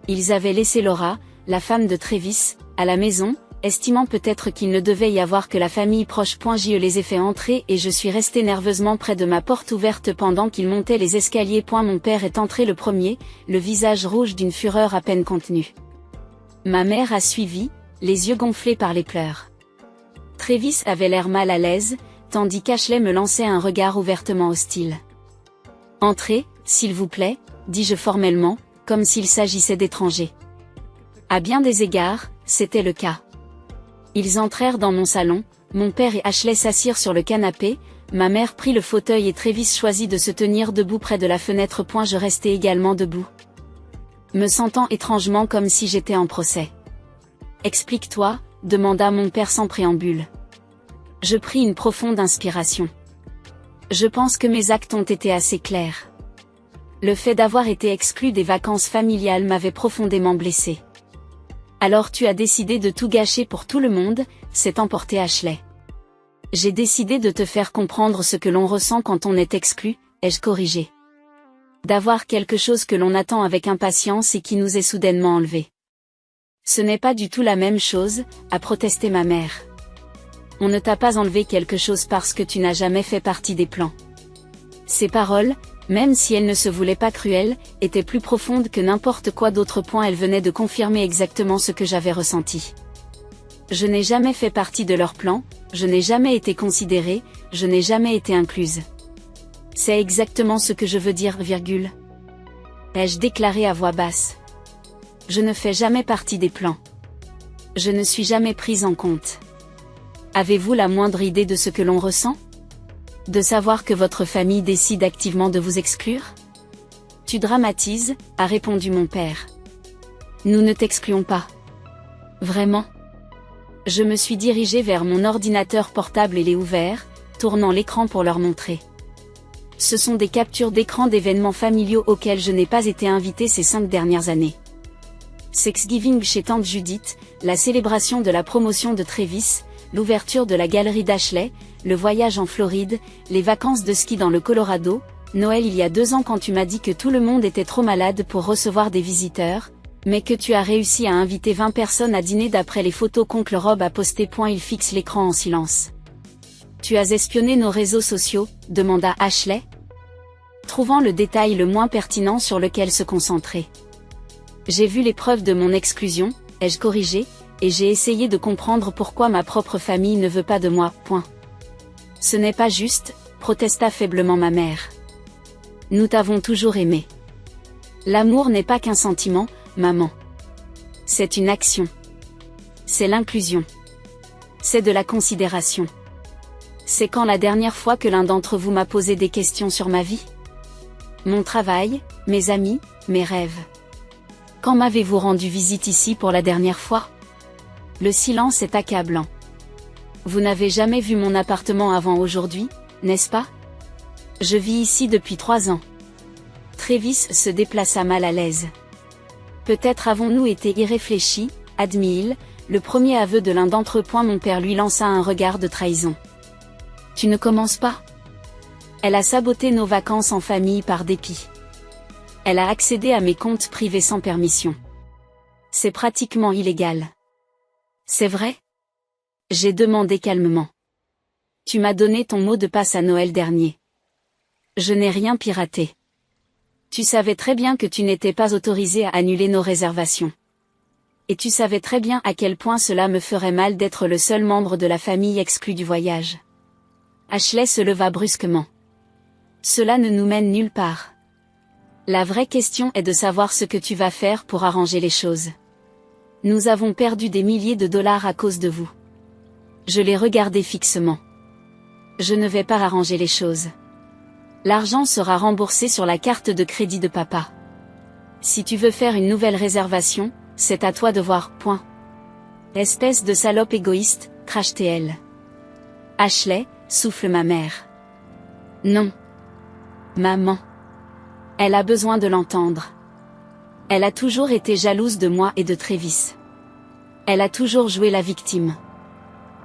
S1: Ils avaient laissé Laura, la femme de Travis, à la maison, estimant peut-être qu'il ne devait y avoir que la famille proche. Je les ai fait entrer et je suis restée nerveusement près de ma porte ouverte pendant qu'ils montaient les escaliers. Mon père est entré le premier, le visage rouge d'une fureur à peine contenue. Ma mère a suivi, les yeux gonflés par les pleurs. Travis avait l'air mal à l'aise, tandis qu'Ashley me lançait un regard ouvertement hostile. « Entrez, s'il vous plaît », dis-je formellement, comme s'il s'agissait d'étrangers. À bien des égards, c'était le cas. Ils entrèrent dans mon salon, mon père et Ashley s'assirent sur le canapé, ma mère prit le fauteuil et Travis choisit de se tenir debout près de la fenêtre. Je restai également debout, me sentant étrangement comme si j'étais en procès. « Explique-toi », demanda mon père sans préambule. Je pris une profonde inspiration. Je pense que mes actes ont été assez clairs. Le fait d'avoir été exclu des vacances familiales m'avait profondément blessé. Alors tu as décidé de tout gâcher pour tout le monde, s'est emporté Ashley. J'ai décidé de te faire comprendre ce que l'on ressent quand on est exclu, ai-je corrigé. D'avoir quelque chose que l'on attend avec impatience et qui nous est soudainement enlevé. Ce n'est pas du tout la même chose, a protesté ma mère. On ne t'a pas enlevé quelque chose parce que tu n'as jamais fait partie des plans. Ces paroles, même si elles ne se voulaient pas cruelles, étaient plus profondes que n'importe quoi d'autre. Elles venaient de confirmer exactement ce que j'avais ressenti. Je n'ai jamais fait partie de leur plan, je n'ai jamais été considérée, je n'ai jamais été incluse. C'est exactement ce que je veux dire, virgule. Ai-je déclaré à voix basse. Je ne fais jamais partie des plans. Je ne suis jamais prise en compte. Avez-vous la moindre idée de ce que l'on ressent? De savoir que votre famille décide activement de vous exclure? Tu dramatises, a répondu mon père. Nous ne t'excluons pas. Vraiment? Je me suis dirigée vers mon ordinateur portable et l'ai ouvert, tournant l'écran pour leur montrer. Ce sont des captures d'écran d'événements familiaux auxquels je n'ai pas été invitée ces 5 dernières années. Thanksgiving chez tante Judith, la célébration de la promotion de Travis, l'ouverture de la galerie d'Ashley, le voyage en Floride, les vacances de ski dans le Colorado, Noël il y a 2 ans quand tu m'as dit que tout le monde était trop malade pour recevoir des visiteurs, mais que tu as réussi à inviter 20 personnes à dîner d'après les photos qu'oncle Rob a postées. Il fixe l'écran en silence. Tu as espionné nos réseaux sociaux, demanda Ashley, trouvant le détail le moins pertinent sur lequel se concentrer. J'ai vu les preuves de mon exclusion, ai-je corrigé, et j'ai essayé de comprendre pourquoi ma propre famille ne veut pas de moi. Ce n'est pas juste, protesta faiblement ma mère. Nous t'avons toujours aimé. L'amour n'est pas qu'un sentiment, maman. C'est une action. C'est l'inclusion. C'est de la considération. C'est quand la dernière fois que l'un d'entre vous m'a posé des questions sur ma vie? Mon travail, mes amis, mes rêves. Quand m'avez-vous rendu visite ici pour la dernière fois? Le silence est accablant. Vous n'avez jamais vu mon appartement avant aujourd'hui, n'est-ce pas? Je vis ici depuis 3 ans. Travis se déplaça mal à l'aise. Peut-être avons-nous été irréfléchis, admit-il, le premier aveu de l'un d'entre eux. Mon père lui lança un regard de trahison. Tu ne commences pas? Elle a saboté nos vacances en famille par dépit. Elle a accédé à mes comptes privés sans permission. C'est pratiquement illégal. C'est vrai? J'ai demandé calmement. Tu m'as donné ton mot de passe à Noël dernier. Je n'ai rien piraté. Tu savais très bien que tu n'étais pas autorisé à annuler nos réservations. Et tu savais très bien à quel point cela me ferait mal d'être le seul membre de la famille exclu du voyage. Ashley se leva brusquement. Cela ne nous mène nulle part. La vraie question est de savoir ce que tu vas faire pour arranger les choses. Nous avons perdu des milliers de dollars à cause de vous. Je l'ai regardé fixement. Je ne vais pas arranger les choses. L'argent sera remboursé sur la carte de crédit de papa. Si tu veux faire une nouvelle réservation, c'est à toi de voir. Espèce de salope égoïste, crache-t-elle. Ashley, souffle ma mère. Non. Maman. Elle a besoin de l'entendre. Elle a toujours été jalouse de moi et de Travis. Elle a toujours joué la victime.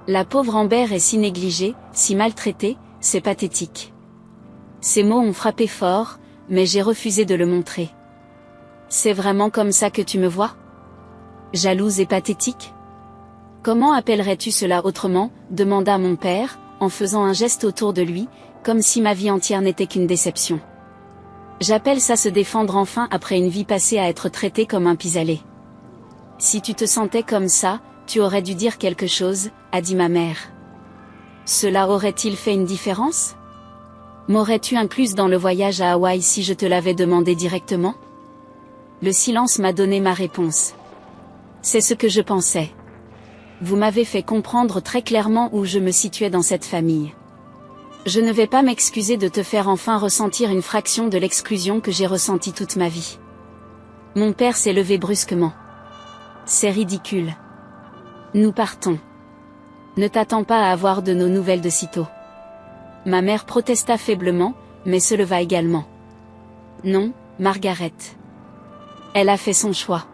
S1: La pauvre Amber est si négligée, si maltraitée, c'est pathétique. Ces mots ont frappé fort, mais j'ai refusé de le montrer. C'est vraiment comme ça que tu me vois? Jalouse et pathétique? Comment appellerais-tu cela autrement? Demanda mon père, en faisant un geste autour de lui, comme si ma vie entière n'était qu'une déception. J'appelle ça se défendre enfin après une vie passée à être traité comme un pis-aller. Si tu te sentais comme ça, tu aurais dû dire quelque chose, a dit ma mère. Cela aurait-il fait une différence? M'aurais-tu incluse dans le voyage à Hawaï si je te l'avais demandé directement? Le silence m'a donné ma réponse. C'est ce que je pensais. Vous m'avez fait comprendre très clairement où je me situais dans cette famille. Je ne vais pas m'excuser de te faire enfin ressentir une fraction de l'exclusion que j'ai ressentie toute ma vie. Mon père s'est levé brusquement. C'est ridicule. Nous partons. Ne t'attends pas à avoir de nos nouvelles de sitôt. Ma mère protesta faiblement, mais se leva également. Non, Margaret. Elle a fait son choix.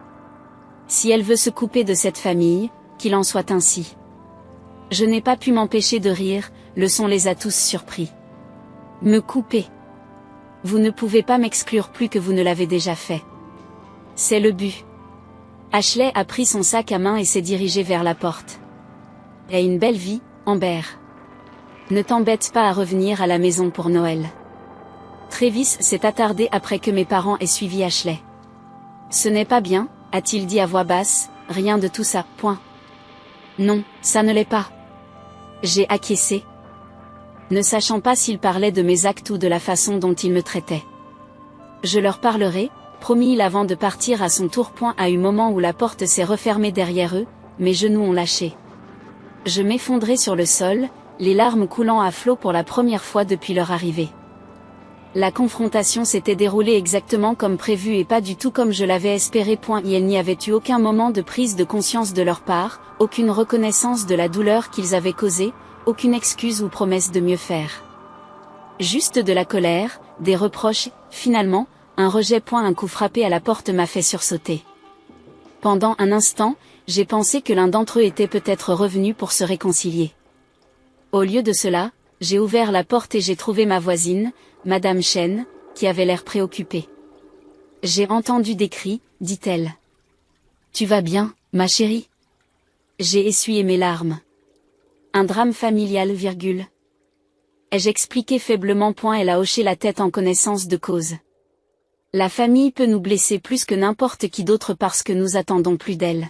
S1: Si elle veut se couper de cette famille, qu'il en soit ainsi. Je n'ai pas pu m'empêcher de rire, le son les a tous surpris. Me couper. Vous ne pouvez pas m'exclure plus que vous ne l'avez déjà fait. C'est le but. Ashley a pris son sac à main et s'est dirigée vers la porte. Aie une belle vie, Amber. Ne t'embête pas à revenir à la maison pour Noël. Travis s'est attardé après que mes parents aient suivi Ashley. Ce n'est pas bien, a-t-il dit à voix basse, rien de tout ça, point. Non, ça ne l'est pas. J'ai acquiescé. Ne sachant pas s'il parlait de mes actes ou de la façon dont il me traitait. Je leur parlerai, promit-il avant de partir à son tour. À un moment où la porte s'est refermée derrière eux, mes genoux ont lâché. Je m'effondrai sur le sol, les larmes coulant à flot pour la première fois depuis leur arrivée. La confrontation s'était déroulée exactement comme prévu et pas du tout comme je l'avais espéré. Il n'y avait eu aucun moment de prise de conscience de leur part, aucune reconnaissance de la douleur qu'ils avaient causée, aucune excuse ou promesse de mieux faire. Juste de la colère, des reproches, finalement, un rejet. Un coup frappé à la porte m'a fait sursauter. Pendant un instant, j'ai pensé que l'un d'entre eux était peut-être revenu pour se réconcilier. Au lieu de cela, j'ai ouvert la porte et j'ai trouvé ma voisine, Madame Chen, qui avait l'air préoccupée. J'ai entendu des cris, dit-elle. Tu vas bien, ma chérie? J'ai essuyé mes larmes. Un drame familial, virgule. Ai-je expliqué faiblement. Elle a hoché la tête en connaissance de cause. La famille peut nous blesser plus que n'importe qui d'autre parce que nous attendons plus d'elle.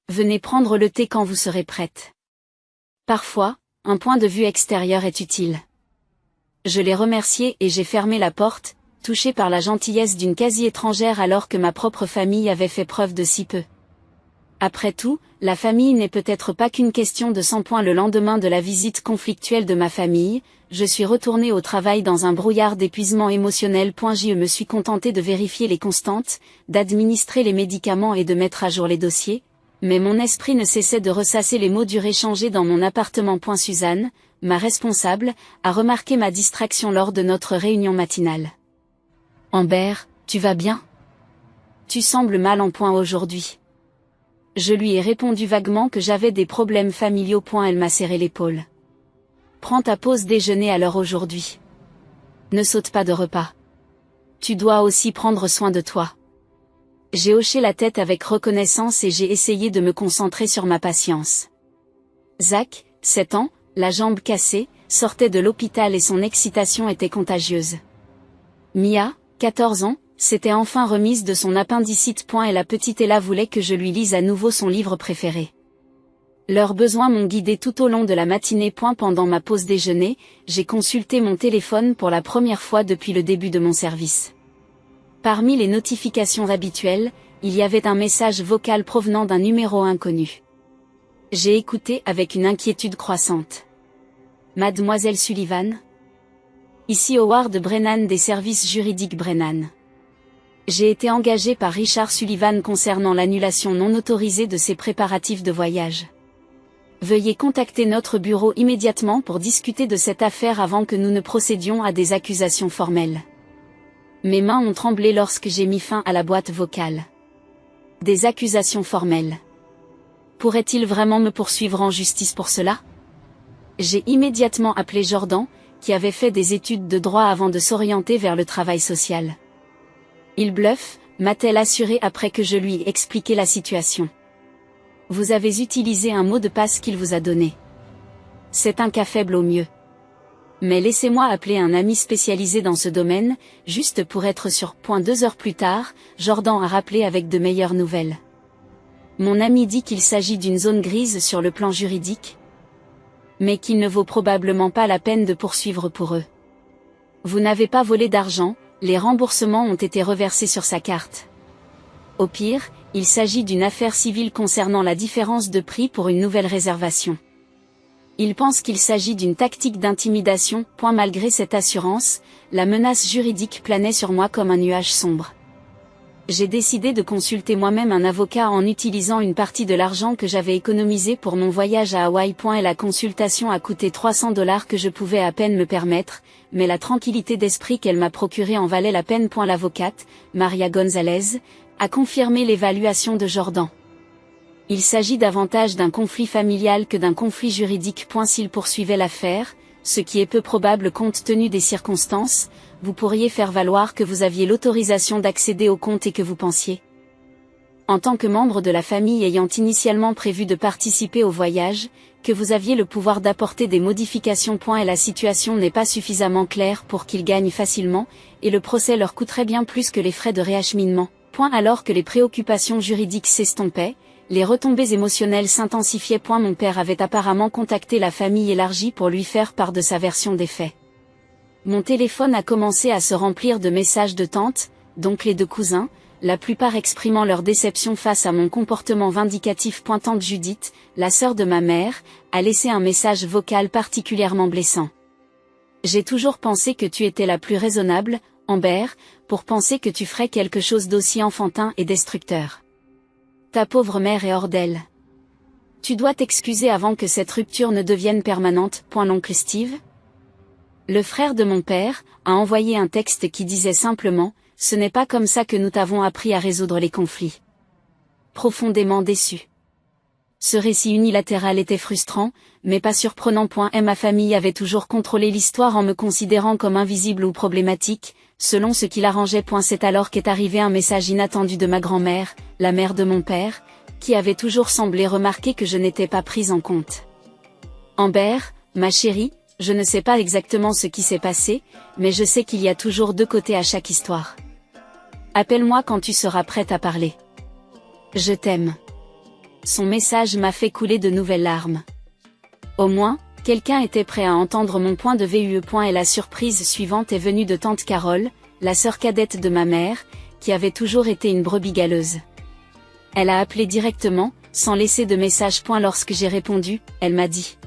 S1: Venez prendre le thé quand vous serez prête. Parfois, un point de vue extérieur est utile. Je l'ai remercié et j'ai fermé la porte, touché par la gentillesse d'une quasi-étrangère alors que ma propre famille avait fait preuve de si peu. Après tout, la famille n'est peut-être pas qu'une question de 100 points. Le lendemain de la visite conflictuelle de ma famille, je suis retourné au travail dans un brouillard d'épuisement émotionnel. Je me suis contenté de vérifier les constantes, d'administrer les médicaments et de mettre à jour les dossiers, mais mon esprit ne cessait de ressasser les mots durs échangés dans mon appartement. Suzanne, ma responsable, a remarqué ma distraction lors de notre réunion matinale. Amber, tu vas bien? Tu sembles mal en point aujourd'hui. Je lui ai répondu vaguement que j'avais des problèmes familiaux. Elle m'a serré l'épaule. Prends ta pause déjeuner à l'heure aujourd'hui. Ne saute pas de repas. Tu dois aussi prendre soin de toi. J'ai hoché la tête avec reconnaissance et j'ai essayé de me concentrer sur ma patience. Zach, 7 ans, la jambe cassée, sortait de l'hôpital et son excitation était contagieuse. Mia, 14 ans, s'était enfin remise de son appendicite. Et la petite Ella voulait que je lui lise à nouveau son livre préféré. Leurs besoins m'ont guidée tout au long de la matinée. Pendant ma pause déjeuner, j'ai consulté mon téléphone pour la première fois depuis le début de mon service. Parmi les notifications habituelles, il y avait un message vocal provenant d'un numéro inconnu. J'ai écouté avec une inquiétude croissante. Mademoiselle Sullivan? Ici Howard Brennan des services juridiques Brennan. J'ai été engagé par Richard Sullivan concernant l'annulation non autorisée de ses préparatifs de voyage. Veuillez contacter notre bureau immédiatement pour discuter de cette affaire avant que nous ne procédions à des accusations formelles. Mes mains ont tremblé lorsque j'ai mis fin à la boîte vocale. Des accusations formelles. Pourrait-il vraiment me poursuivre en justice pour cela? J'ai immédiatement appelé Jordan, qui avait fait des études de droit avant de s'orienter vers le travail social. Il bluffe, m'a-t-elle assuré après que je lui ai expliqué la situation. Vous avez utilisé un mot de passe qu'il vous a donné. C'est un cas faible au mieux. Mais laissez-moi appeler un ami spécialisé dans ce domaine, juste pour être sûr. 2 heures plus tard, Jordan a rappelé avec de meilleures nouvelles. Mon ami dit qu'il s'agit d'une zone grise sur le plan juridique, mais qu'il ne vaut probablement pas la peine de poursuivre pour eux. Vous n'avez pas volé d'argent, les remboursements ont été reversés sur sa carte. Au pire, il s'agit d'une affaire civile concernant la différence de prix pour une nouvelle réservation. Il pense qu'il s'agit d'une tactique d'intimidation. Malgré cette assurance, la menace juridique planait sur moi comme un nuage sombre. J'ai décidé de consulter moi-même un avocat en utilisant une partie de l'argent que j'avais économisé pour mon voyage à Hawaï. Et la consultation a coûté $300 que je pouvais à peine me permettre, mais la tranquillité d'esprit qu'elle m'a procurée en valait la peine. L'avocate, Maria Gonzalez, a confirmé l'évaluation de Jordan. Il s'agit davantage d'un conflit familial que d'un conflit juridique. S'il poursuivait l'affaire, ce qui est peu probable compte tenu des circonstances, vous pourriez faire valoir que vous aviez l'autorisation d'accéder au compte et que vous pensiez. En tant que membre de la famille ayant initialement prévu de participer au voyage, que vous aviez le pouvoir d'apporter des modifications. Et la situation n'est pas suffisamment claire pour qu'ils gagnent facilement, et le procès leur coûterait bien plus que les frais de réacheminement. Alors que les préoccupations juridiques s'estompaient, les retombées émotionnelles s'intensifiaient. Mon père avait apparemment contacté la famille élargie pour lui faire part de sa version des faits. Mon téléphone a commencé à se remplir de messages de tantes, d'oncles et de cousins, la plupart exprimant leur déception face à mon comportement vindicatif. Tante Judith, la sœur de ma mère, a laissé un message vocal particulièrement blessant. J'ai toujours pensé que tu étais la plus raisonnable, Amber, pour penser que tu ferais quelque chose d'aussi enfantin et destructeur. Ta pauvre mère est hors d'elle. Tu dois t'excuser avant que cette rupture ne devienne permanente. L'oncle Steve, le frère de mon père, a envoyé un texte qui disait simplement « Ce n'est pas comme ça que nous t'avons appris à résoudre les conflits. » Profondément déçu. Ce récit unilatéral était frustrant, mais pas surprenant. Et ma famille avait toujours contrôlé l'histoire en me considérant comme invisible ou problématique, selon ce qui l'arrangeait. C'est alors qu'est arrivé un message inattendu de ma grand-mère, la mère de mon père, qui avait toujours semblé remarquer que je n'étais pas prise en compte. Amber, ma chérie, je ne sais pas exactement ce qui s'est passé, mais je sais qu'il y a toujours deux côtés à chaque histoire. Appelle-moi quand tu seras prête à parler. Je t'aime. Son message m'a fait couler de nouvelles larmes. Au moins, quelqu'un était prêt à entendre mon point de vue. Et la surprise suivante est venue de tante Carole, la sœur cadette de ma mère, qui avait toujours été une brebis galeuse. Elle a appelé directement, sans laisser de message. Lorsque j'ai répondu, elle m'a dit: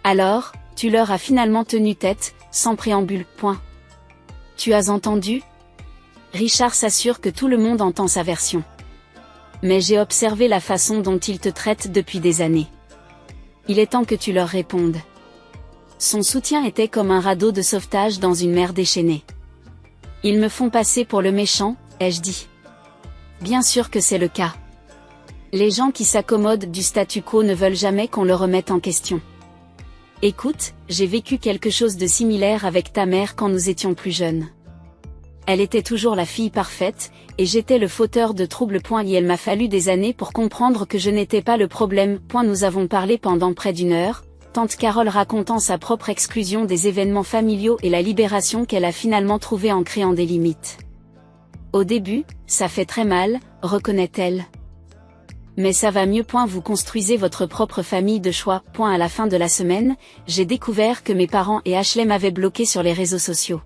S1: alors, tu leur as finalement tenu tête, sans préambule. Tu as entendu? Richard s'assure que tout le monde entend sa version. Mais j'ai observé la façon dont ils te traitent depuis des années. Il est temps que tu leur répondes. Son soutien était comme un radeau de sauvetage dans une mer déchaînée. Ils me font passer pour le méchant, ai-je dit. Bien sûr que c'est le cas. Les gens qui s'accommodent du statu quo ne veulent jamais qu'on le remette en question. Écoute, j'ai vécu quelque chose de similaire avec ta mère quand nous étions plus jeunes. Elle était toujours la fille parfaite, et j'étais le fauteur de troubles. Et il m'a fallu des années pour comprendre que je n'étais pas le problème. Nous avons parlé pendant près d'une heure, tante Carole racontant sa propre exclusion des événements familiaux et la libération qu'elle a finalement trouvée en créant des limites. Au début, ça fait très mal, reconnaît-elle. Mais ça va mieux. Vous construisez votre propre famille de choix. À la fin de la semaine, j'ai découvert que mes parents et Ashley m'avaient bloqué sur les réseaux sociaux.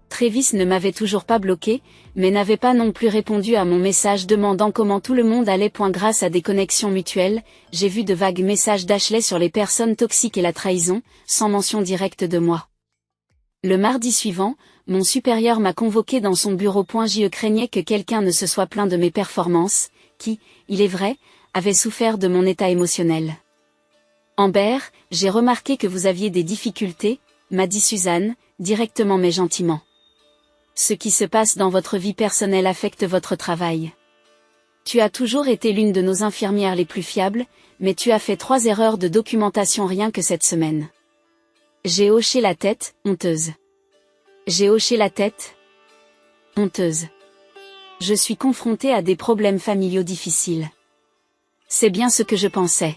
S1: Travis ne m'avait toujours pas bloqué, mais n'avait pas non plus répondu à mon message demandant comment tout le monde allait. Grâce à des connexions mutuelles, j'ai vu de vagues messages d'Ashley sur les personnes toxiques et la trahison, sans mention directe de moi. Le mardi suivant, mon supérieur m'a convoqué dans son bureau. Je craignais que quelqu'un ne se soit plaint de mes performances, qui, il est vrai, avaient souffert de mon état émotionnel. Amber, j'ai remarqué que vous aviez des difficultés, m'a dit Suzanne, directement mais gentiment. Ce qui se passe dans votre vie personnelle affecte votre travail. Tu as toujours été l'une de nos infirmières les plus fiables, mais tu as fait 3 erreurs de documentation rien que cette semaine. J'ai hoché la tête, honteuse. J'ai hoché la tête, honteuse. Je suis confrontée à des problèmes familiaux difficiles. C'est bien ce que je pensais.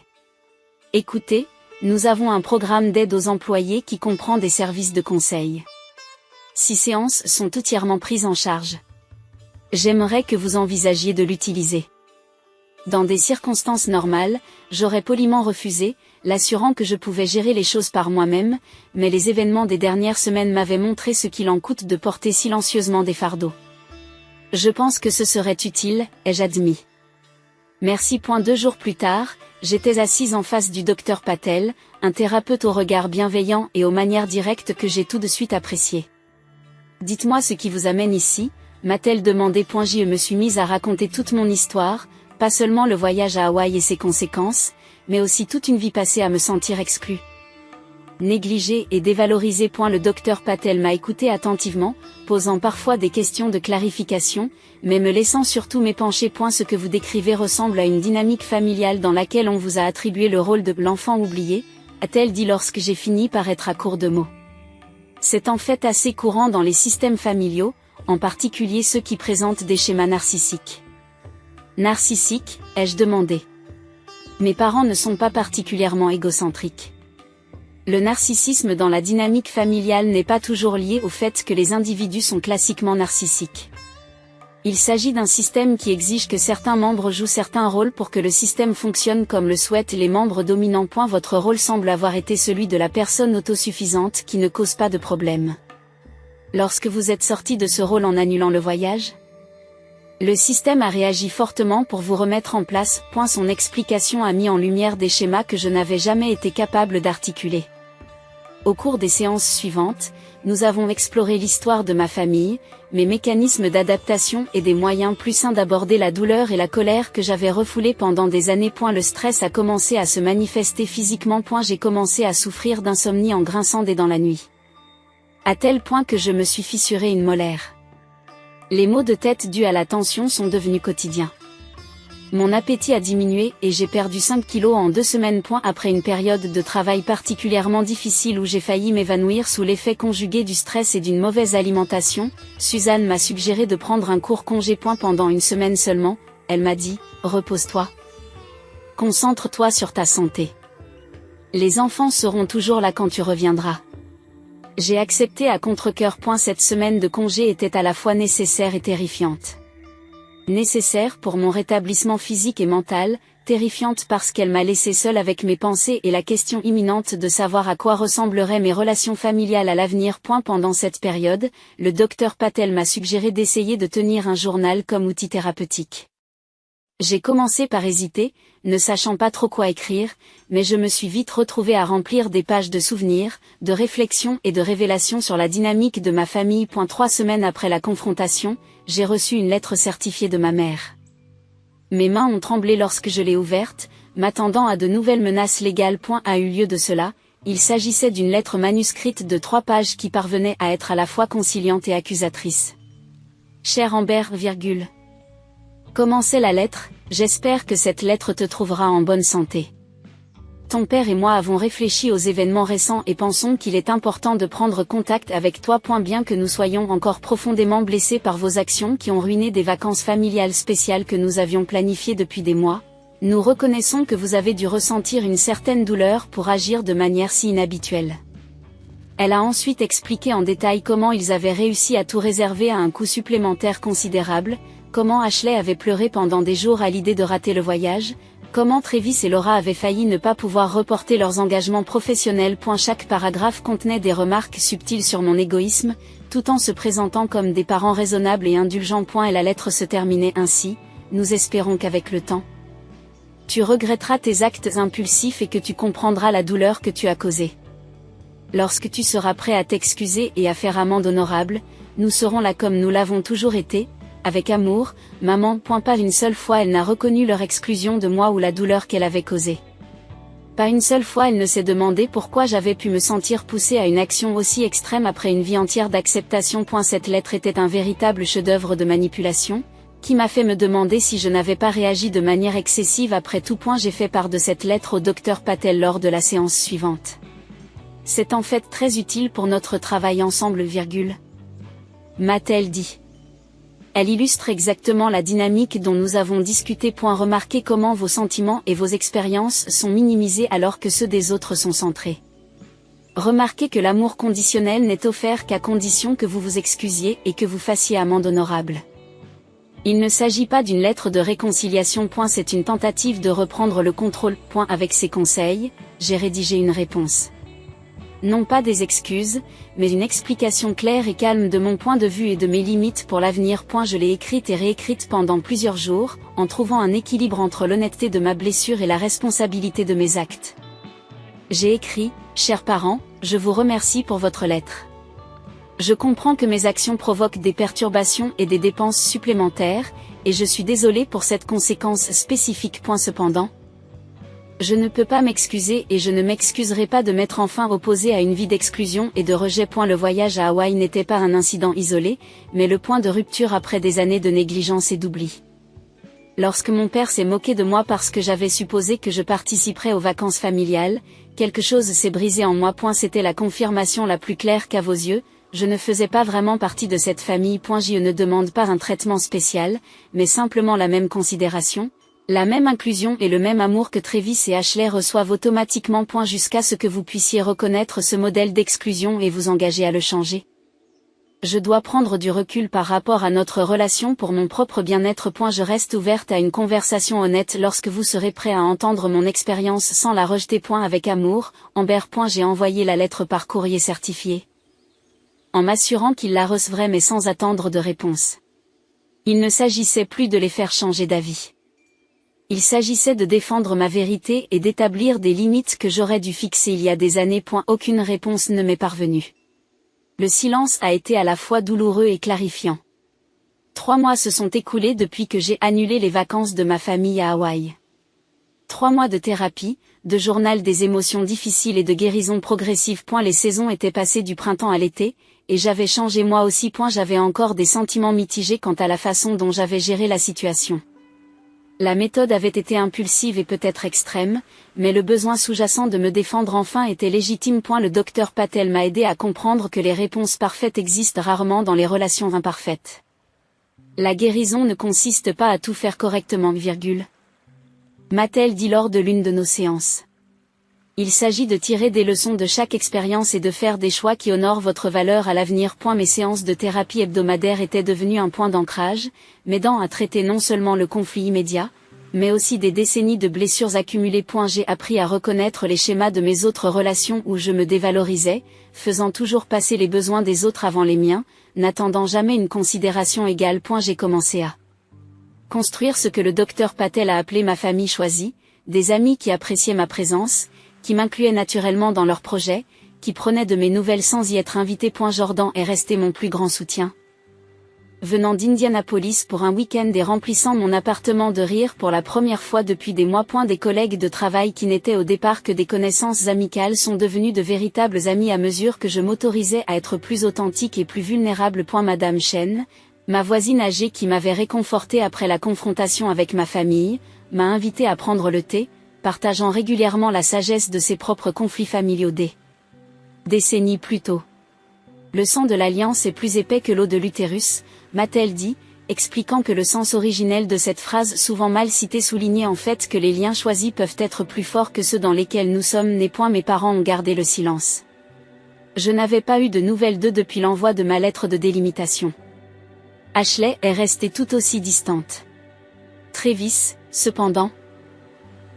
S1: Écoutez, nous avons un programme d'aide aux employés qui comprend des services de conseil. 6 séances sont entièrement prises en charge. J'aimerais que vous envisagiez de l'utiliser. Dans des circonstances normales, j'aurais poliment refusé, l'assurant que je pouvais gérer les choses par moi-même, mais les événements des dernières semaines m'avaient montré ce qu'il en coûte de porter silencieusement des fardeaux. Je pense que ce serait utile, ai-je admis. Merci. 2 jours plus tard, j'étais assise en face du docteur Patel, un thérapeute au regard bienveillant et aux manières directes que j'ai tout de suite appréciées. Dites-moi ce qui vous amène ici, m'a-t-elle demandé. Je me suis mise à raconter toute mon histoire, pas seulement le voyage à Hawaï et ses conséquences, mais aussi toute une vie passée à me sentir exclue, négligée et dévalorisée. Le docteur Patel m'a écouté attentivement, posant parfois des questions de clarification, mais me laissant surtout m'épancher. Ce que vous décrivez ressemble à une dynamique familiale dans laquelle on vous a attribué le rôle de l'enfant oublié, a-t-elle dit lorsque j'ai fini par être à court de mots. C'est en fait assez courant dans les systèmes familiaux, en particulier ceux qui présentent des schémas narcissiques. Narcissique, ai-je demandé. Mes parents ne sont pas particulièrement égocentriques. Le narcissisme dans la dynamique familiale n'est pas toujours lié au fait que les individus sont classiquement narcissiques. Il s'agit d'un système qui exige que certains membres jouent certains rôles pour que le système fonctionne comme le souhaitent les membres dominants. Votre rôle semble avoir été celui de la personne autosuffisante qui ne cause pas de problème. Lorsque vous êtes sorti de ce rôle en annulant le voyage, le système a réagi fortement pour vous remettre en place. Son explication a mis en lumière des schémas que je n'avais jamais été capable d'articuler. Au cours des séances suivantes, nous avons exploré l'histoire de ma famille, mes mécanismes d'adaptation et des moyens plus sains d'aborder la douleur et la colère que j'avais refoulées pendant des années. Le stress a commencé à se manifester physiquement. J'ai commencé à souffrir d'insomnie en grinçant des dents la nuit. À tel point que je me suis fissuré une molaire. Les maux de tête dus à la tension sont devenus quotidiens. Mon appétit a diminué et j'ai perdu 5 kilos en 2 semaines. Après une période de travail particulièrement difficile où j'ai failli m'évanouir sous l'effet conjugué du stress et d'une mauvaise alimentation, Suzanne m'a suggéré de prendre un court congé. Pendant une semaine seulement, elle m'a dit, repose-toi. Concentre-toi sur ta santé. Les enfants seront toujours là quand tu reviendras. J'ai accepté à contre-cœur. Cette semaine de congé était à la fois nécessaire et terrifiante. Nécessaire pour mon rétablissement physique et mental, terrifiante parce qu'elle m'a laissé seule avec mes pensées et la question imminente de savoir à quoi ressembleraient mes relations familiales à l'avenir. Pendant cette période, le docteur Patel m'a suggéré d'essayer de tenir un journal comme outil thérapeutique. J'ai commencé par hésiter, ne sachant pas trop quoi écrire, mais je me suis vite retrouvée à remplir des pages de souvenirs, de réflexions et de révélations sur la dynamique de ma famille. 3 semaines après la confrontation, j'ai reçu une lettre certifiée de ma mère. Mes mains ont tremblé lorsque je l'ai ouverte, m'attendant à de nouvelles menaces légales. A eu lieu de cela, il s'agissait d'une lettre manuscrite de 3 pages qui parvenait à être à la fois conciliante et accusatrice. Cher Amber, commençait la lettre, j'espère que cette lettre te trouvera en bonne santé. Ton père et moi avons réfléchi aux événements récents et pensons qu'il est important de prendre contact avec toi. Bien que nous soyons encore profondément blessés par vos actions qui ont ruiné des vacances familiales spéciales que nous avions planifiées depuis des mois, nous reconnaissons que vous avez dû ressentir une certaine douleur pour agir de manière si inhabituelle. Elle a ensuite expliqué en détail comment ils avaient réussi à tout réserver à un coût supplémentaire considérable, comment Ashley avait pleuré pendant des jours à l'idée de rater le voyage, comment Travis et Laura avaient failli ne pas pouvoir reporter leurs engagements professionnels. Chaque paragraphe contenait des remarques subtiles sur mon égoïsme, tout en se présentant comme des parents raisonnables et indulgents. Et la lettre se terminait ainsi, nous espérons qu'avec le temps, tu regretteras tes actes impulsifs et que tu comprendras la douleur que tu as causée. Lorsque tu seras prêt à t'excuser et à faire amende honorable, nous serons là comme nous l'avons toujours été, avec amour, maman. Pas une seule fois elle n'a reconnu leur exclusion de moi ou la douleur qu'elle avait causée. Pas une seule fois elle ne s'est demandé pourquoi j'avais pu me sentir poussée à une action aussi extrême après une vie entière d'acceptation. Cette lettre était un véritable chef-d'œuvre de manipulation, qui m'a fait me demander si je n'avais pas réagi de manière excessive après tout. J'ai fait part de cette lettre au docteur Patel lors de la séance suivante. C'est en fait très utile pour notre travail ensemble, m'a-t-elle dit. Elle illustre exactement la dynamique dont nous avons discuté. Remarquez comment vos sentiments et vos expériences sont minimisés alors que ceux des autres sont centrés. Remarquez que l'amour conditionnel n'est offert qu'à condition que vous vous excusiez et que vous fassiez amende honorable. Il ne s'agit pas d'une lettre de réconciliation. C'est une tentative de reprendre le contrôle. Avec ces conseils, j'ai rédigé une réponse. Non pas des excuses, mais une explication claire et calme de mon point de vue et de mes limites pour l'avenir. Je l'ai écrite et réécrite pendant plusieurs jours, en trouvant un équilibre entre l'honnêteté de ma blessure et la responsabilité de mes actes. J'ai écrit, chers parents, je vous remercie pour votre lettre. Je comprends que mes actions provoquent des perturbations et des dépenses supplémentaires, et je suis désolée pour cette conséquence spécifique. Cependant, je ne peux pas m'excuser et je ne m'excuserai pas de m'être enfin opposée à une vie d'exclusion et de rejet. Le voyage à Hawaï n'était pas un incident isolé, mais le point de rupture après des années de négligence et d'oubli. Lorsque mon père s'est moqué de moi parce que j'avais supposé que je participerais aux vacances familiales, quelque chose s'est brisé en moi. C'était la confirmation la plus claire qu'à vos yeux, je ne faisais pas vraiment partie de cette famille. Je ne demande pas un traitement spécial, mais simplement la même considération, la même inclusion et le même amour que Travis et Ashley reçoivent automatiquement. Jusqu'à ce que vous puissiez reconnaître ce modèle d'exclusion et vous engager à le changer. Je dois prendre du recul par rapport à notre relation pour mon propre bien-être. Je reste ouverte à une conversation honnête lorsque vous serez prêt à entendre mon expérience sans la rejeter. Avec amour, Amber. J'ai envoyé la lettre par courrier certifié, en m'assurant qu'il la recevrait mais sans attendre de réponse. Il ne s'agissait plus de les faire changer d'avis. Il s'agissait de défendre ma vérité et d'établir des limites que j'aurais dû fixer il y a des années. Aucune réponse ne m'est parvenue. Le silence a été à la fois douloureux et clarifiant. 3 mois se sont écoulés depuis que j'ai annulé les vacances de ma famille à Hawaï. 3 mois de thérapie, de journal des émotions difficiles et de guérison progressive. Les saisons étaient passées du printemps à l'été, et j'avais changé moi aussi. J'avais encore des sentiments mitigés quant à la façon dont j'avais géré la situation. La méthode avait été impulsive et peut-être extrême, mais le besoin sous-jacent de me défendre enfin était légitime. Le docteur Patel m'a aidé à comprendre que les réponses parfaites existent rarement dans les relations imparfaites. La guérison ne consiste pas à tout faire correctement, m'a-t-elle dit lors de l'une de nos séances. Il s'agit de tirer des leçons de chaque expérience et de faire des choix qui honorent votre valeur à l'avenir. Mes séances de thérapie hebdomadaire étaient devenues un point d'ancrage, m'aidant à traiter non seulement le conflit immédiat, mais aussi des décennies de blessures accumulées. J'ai appris à reconnaître les schémas de mes autres relations où je me dévalorisais, faisant toujours passer les besoins des autres avant les miens, n'attendant jamais une considération égale. J'ai commencé à construire ce que le docteur Patel a appelé ma famille choisie, des amis qui appréciaient ma présence, qui m'incluaient naturellement dans leurs projets, qui prenaient de mes nouvelles sans y être invité. Jordan est resté mon plus grand soutien. Venant d'Indianapolis pour un week-end et remplissant mon appartement de rire pour la première fois depuis des mois. Des collègues de travail qui n'étaient au départ que des connaissances amicales sont devenus de véritables amis à mesure que je m'autorisais à être plus authentique et plus vulnérable. Madame Chen, ma voisine âgée qui m'avait réconforté après la confrontation avec ma famille, m'a invité à prendre le thé, partageant régulièrement la sagesse de ses propres conflits familiaux des décennies plus tôt. Le sang de l'alliance est plus épais que l'eau de l'utérus, m'a-t-elle dit, expliquant que le sens originel de cette phrase souvent mal citée soulignait en fait que les liens choisis peuvent être plus forts que ceux dans lesquels nous sommes nés. Mes parents ont gardé le silence. Je n'avais pas eu de nouvelles d'eux depuis l'envoi de ma lettre de délimitation. Ashley est restée tout aussi distante. Travis, cependant,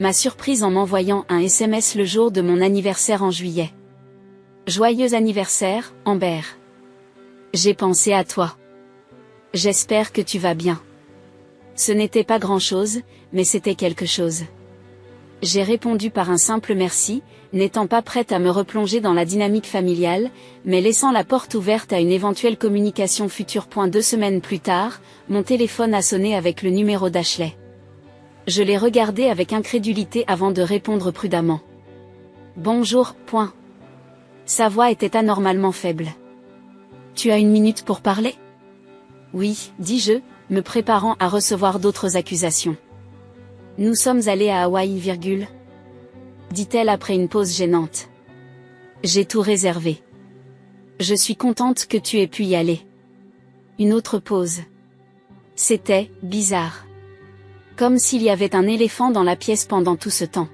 S1: m'a surprise en m'envoyant un SMS le jour de mon anniversaire en juillet. Joyeux anniversaire, Amber. J'ai pensé à toi. J'espère que tu vas bien. Ce n'était pas grand-chose, mais c'était quelque chose. J'ai répondu par un simple merci, n'étant pas prête à me replonger dans la dynamique familiale, mais laissant la porte ouverte à une éventuelle communication future. 2 semaines plus tard, mon téléphone a sonné avec le numéro d'Ashley. Je l'ai regardé avec incrédulité avant de répondre prudemment. Bonjour, point. Sa voix était anormalement faible. Tu as une minute pour parler ? Oui, dis-je, me préparant à recevoir d'autres accusations. Nous sommes allés à Hawaï, dit-elle après une pause gênante. J'ai tout réservé. Je suis contente que tu aies pu y aller. Une autre pause. C'était bizarre. Comme s'il y avait un éléphant dans la pièce pendant tout ce temps.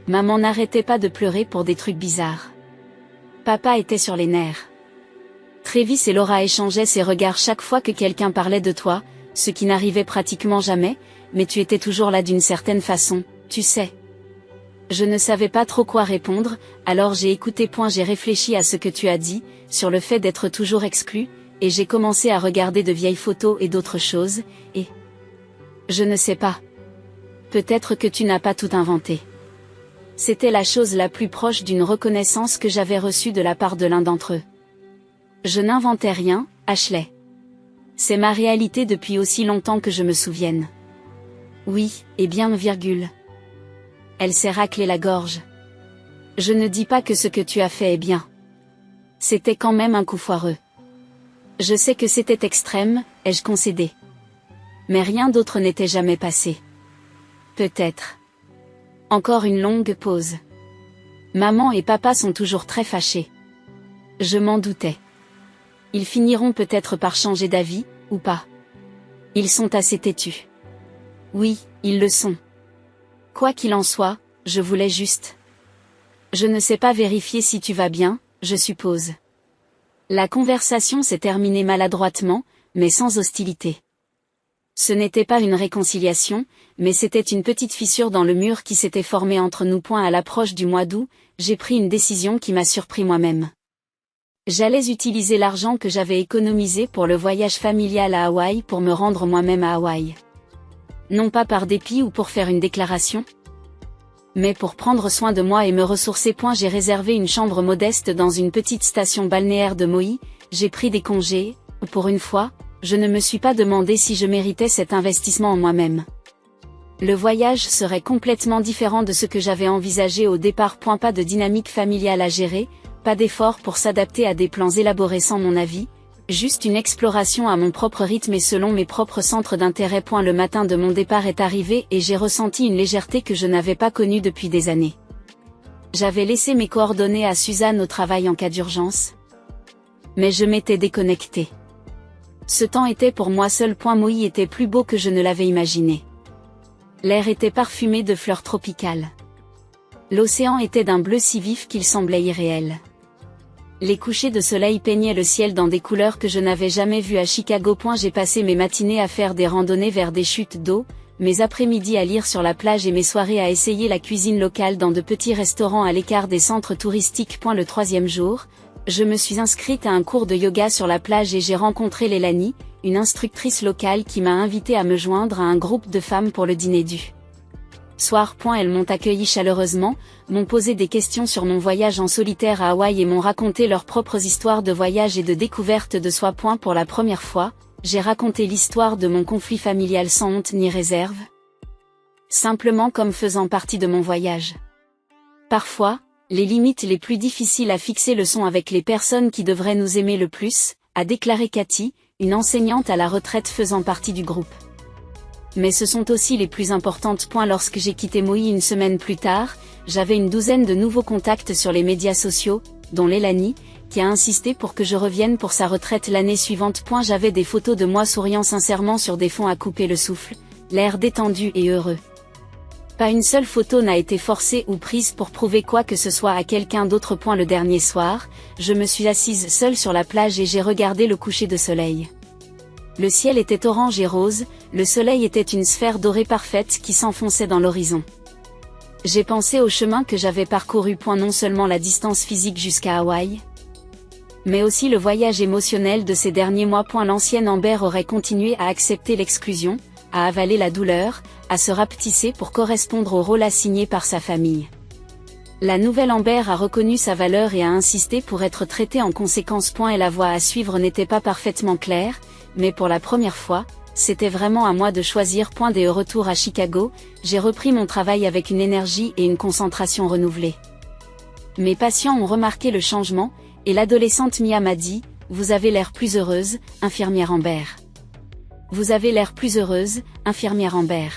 S1: Maman n'arrêtait pas de pleurer pour des trucs bizarres. Papa était sur les nerfs. Travis et Laura échangeaient ses regards chaque fois que quelqu'un parlait de toi, ce qui n'arrivait pratiquement jamais, mais tu étais toujours là d'une certaine façon, tu sais. Je ne savais pas trop quoi répondre, alors j'ai écouté. J'ai réfléchi à ce que tu as dit, sur le fait d'être toujours exclu, et j'ai commencé à regarder de vieilles photos et d'autres choses, et... Je ne sais pas. Peut-être que tu n'as pas tout inventé. C'était la chose la plus proche d'une reconnaissance que j'avais reçue de la part de l'un d'entre eux. Je n'inventais rien, Ashley. C'est ma réalité depuis aussi longtemps que je me souvienne. Oui, et bien, Elle s'est raclé la gorge. Je ne dis pas que ce que tu as fait est bien. C'était quand même un coup foireux. Je sais que c'était extrême, ai-je concédé. Mais rien d'autre n'était jamais passé. Peut-être. Encore une longue pause. Maman et papa sont toujours très fâchés. Je m'en doutais. Ils finiront peut-être par changer d'avis, ou pas. Ils sont assez têtus. Oui, ils le sont. Quoi qu'il en soit, je voulais juste. Je ne sais pas vérifier si tu vas bien, je suppose. La conversation s'est terminée maladroitement, mais sans hostilité. Ce n'était pas une réconciliation, mais c'était une petite fissure dans le mur qui s'était formée entre nous. À l'approche du mois d'août, j'ai pris une décision qui m'a surpris moi-même. J'allais utiliser l'argent que j'avais économisé pour le voyage familial à Hawaï pour me rendre moi-même à Hawaï. Non pas par dépit ou pour faire une déclaration, mais pour prendre soin de moi et me ressourcer. J'ai réservé une chambre modeste dans une petite station balnéaire de Maui, j'ai pris des congés, pour une fois, je ne me suis pas demandé si je méritais cet investissement en moi-même. Le voyage serait complètement différent de ce que j'avais envisagé au départ. Pas de dynamique familiale à gérer, pas d'effort pour s'adapter à des plans élaborés sans mon avis, Juste une exploration à mon propre rythme et selon mes propres centres d'intérêt. Le matin de mon départ est arrivé et j'ai ressenti une légèreté que je n'avais pas connue depuis des années. J'avais laissé mes coordonnées à Suzanne au travail en cas d'urgence. Mais je m'étais déconnectée. Ce temps était pour moi seul. Maui était plus beau que je ne l'avais imaginé. L'air était parfumé de fleurs tropicales. L'océan était d'un bleu si vif qu'il semblait irréel. Les couchers de soleil peignaient le ciel dans des couleurs que je n'avais jamais vues à Chicago. J'ai passé mes matinées à faire des randonnées vers des chutes d'eau, mes après-midi à lire sur la plage et mes soirées à essayer la cuisine locale dans de petits restaurants à l'écart des centres touristiques. Le troisième jour, je me suis inscrite à un cours de yoga sur la plage et j'ai rencontré Lélanie, une instructrice locale qui m'a invitée à me joindre à un groupe de femmes pour le dîner du soir. Elles m'ont accueilli chaleureusement, m'ont posé des questions sur mon voyage en solitaire à Hawaï et m'ont raconté leurs propres histoires de voyage et de découverte de soi. Pour la première fois, j'ai raconté l'histoire de mon conflit familial sans honte ni réserve. Simplement comme faisant partie de mon voyage. Parfois, les limites les plus difficiles à fixer le sont avec les personnes qui devraient nous aimer le plus, a déclaré Cathy, une enseignante à la retraite faisant partie du groupe. Mais ce sont aussi les plus importantes. Lorsque j'ai quitté Maui une semaine plus tard, j'avais une douzaine de nouveaux contacts sur les médias sociaux, dont Lélanie, qui a insisté pour que je revienne pour sa retraite l'année suivante. J'avais des photos de moi souriant sincèrement sur des fonds à couper le souffle, l'air détendu et heureux. Pas une seule photo n'a été forcée ou prise pour prouver quoi que ce soit à quelqu'un d'autre. Le dernier soir, je me suis assise seule sur la plage et j'ai regardé le coucher de soleil. Le ciel était orange et rose, le soleil était une sphère dorée parfaite qui s'enfonçait dans l'horizon. J'ai pensé au chemin que j'avais parcouru. Non seulement la distance physique jusqu'à Hawaï, mais aussi le voyage émotionnel de ces derniers mois. L'ancienne Amber aurait continué à accepter l'exclusion, à avaler la douleur, à se rapetisser pour correspondre au rôle assigné par sa famille. La nouvelle Amber a reconnu sa valeur et a insisté pour être traitée en conséquence. Et la voie à suivre n'était pas parfaitement claire, mais pour la première fois, c'était vraiment à moi de choisir. Dès le retour à Chicago, j'ai repris mon travail avec une énergie et une concentration renouvelées. Mes patients ont remarqué le changement, et l'adolescente Mia m'a dit « Vous avez l'air plus heureuse, infirmière Amber. Vous avez l'air plus heureuse, infirmière Amber.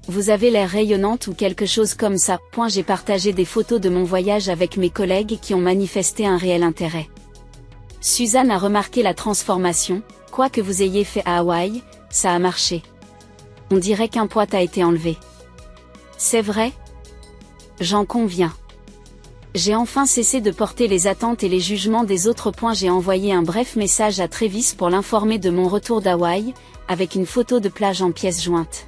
S1: Vous avez l'air rayonnante » ou quelque chose comme ça. J'ai partagé des photos de mon voyage avec mes collègues qui ont manifesté un réel intérêt. Suzanne a remarqué la transformation. Quoi que vous ayez fait à Hawaï, ça a marché. On dirait qu'un poids a été enlevé. C'est vrai? J'en conviens. J'ai enfin cessé de porter les attentes et les jugements des autres. J'ai envoyé un bref message à Travis pour l'informer de mon retour d'Hawaï, avec une photo de plage en pièces jointes.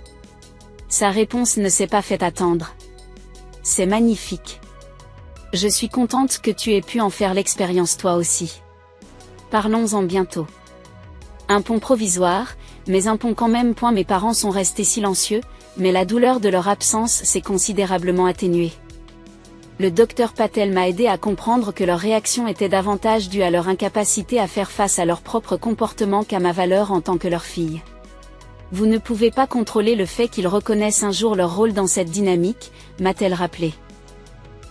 S1: Sa réponse ne s'est pas fait attendre. C'est magnifique. Je suis contente que tu aies pu en faire l'expérience toi aussi. Parlons-en bientôt. Un pont provisoire, mais un pont quand même. Mes parents sont restés silencieux, mais la douleur de leur absence s'est considérablement atténuée. Le docteur Patel m'a aidé à comprendre que leur réaction était davantage due à leur incapacité à faire face à leur propre comportement qu'à ma valeur en tant que leur fille. Vous ne pouvez pas contrôler le fait qu'ils reconnaissent un jour leur rôle dans cette dynamique, m'a-t-elle rappelé.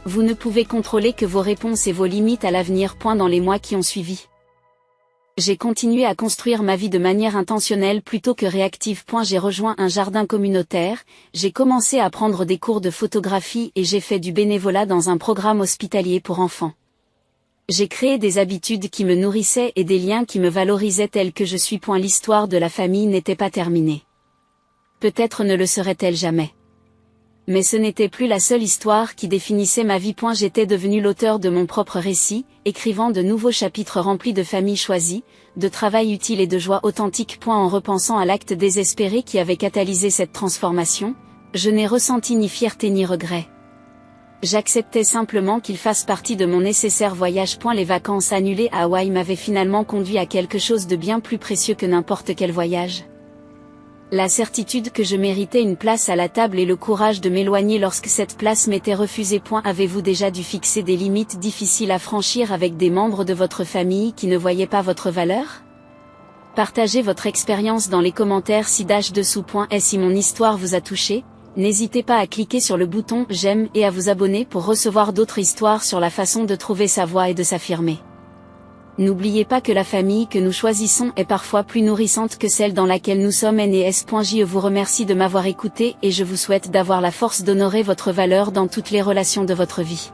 S1: Vous ne pouvez contrôler que vos réponses et vos limites à l'avenir. Dans les mois qui ont suivi, j'ai continué à construire ma vie de manière intentionnelle plutôt que réactive. J'ai rejoint un jardin communautaire, j'ai commencé à prendre des cours de photographie et j'ai fait du bénévolat dans un programme hospitalier pour enfants. J'ai créé des habitudes qui me nourrissaient et des liens qui me valorisaient tel que je suis. L'histoire de la famille n'était pas terminée. Peut-être ne le serait-elle jamais. Mais ce n'était plus la seule histoire qui définissait ma vie. J'étais devenu l'auteur de mon propre récit, écrivant de nouveaux chapitres remplis de familles choisies, de travail utile et de joie authentique. En repensant à l'acte désespéré qui avait catalysé cette transformation, je n'ai ressenti ni fierté ni regret. J'acceptais simplement qu'il fasse partie de mon nécessaire voyage. Les vacances annulées à Hawaï m'avaient finalement conduit à quelque chose de bien plus précieux que n'importe quel voyage. La certitude que je méritais une place à la table et le courage de m'éloigner lorsque cette place m'était refusée. Avez-vous déjà dû fixer des limites difficiles à franchir avec des membres de votre famille qui ne voyaient pas votre valeur? Partagez votre expérience dans les commentaires ci-dessous. Et si mon histoire vous a touché, n'hésitez pas à cliquer sur le bouton j'aime et à vous abonner pour recevoir d'autres histoires sur la façon de trouver sa voie et de s'affirmer. N'oubliez pas que la famille que nous choisissons est parfois plus nourrissante que celle dans laquelle nous sommes nés. Je vous remercie de m'avoir écouté et je vous souhaite d'avoir la force d'honorer votre valeur dans toutes les relations de votre vie.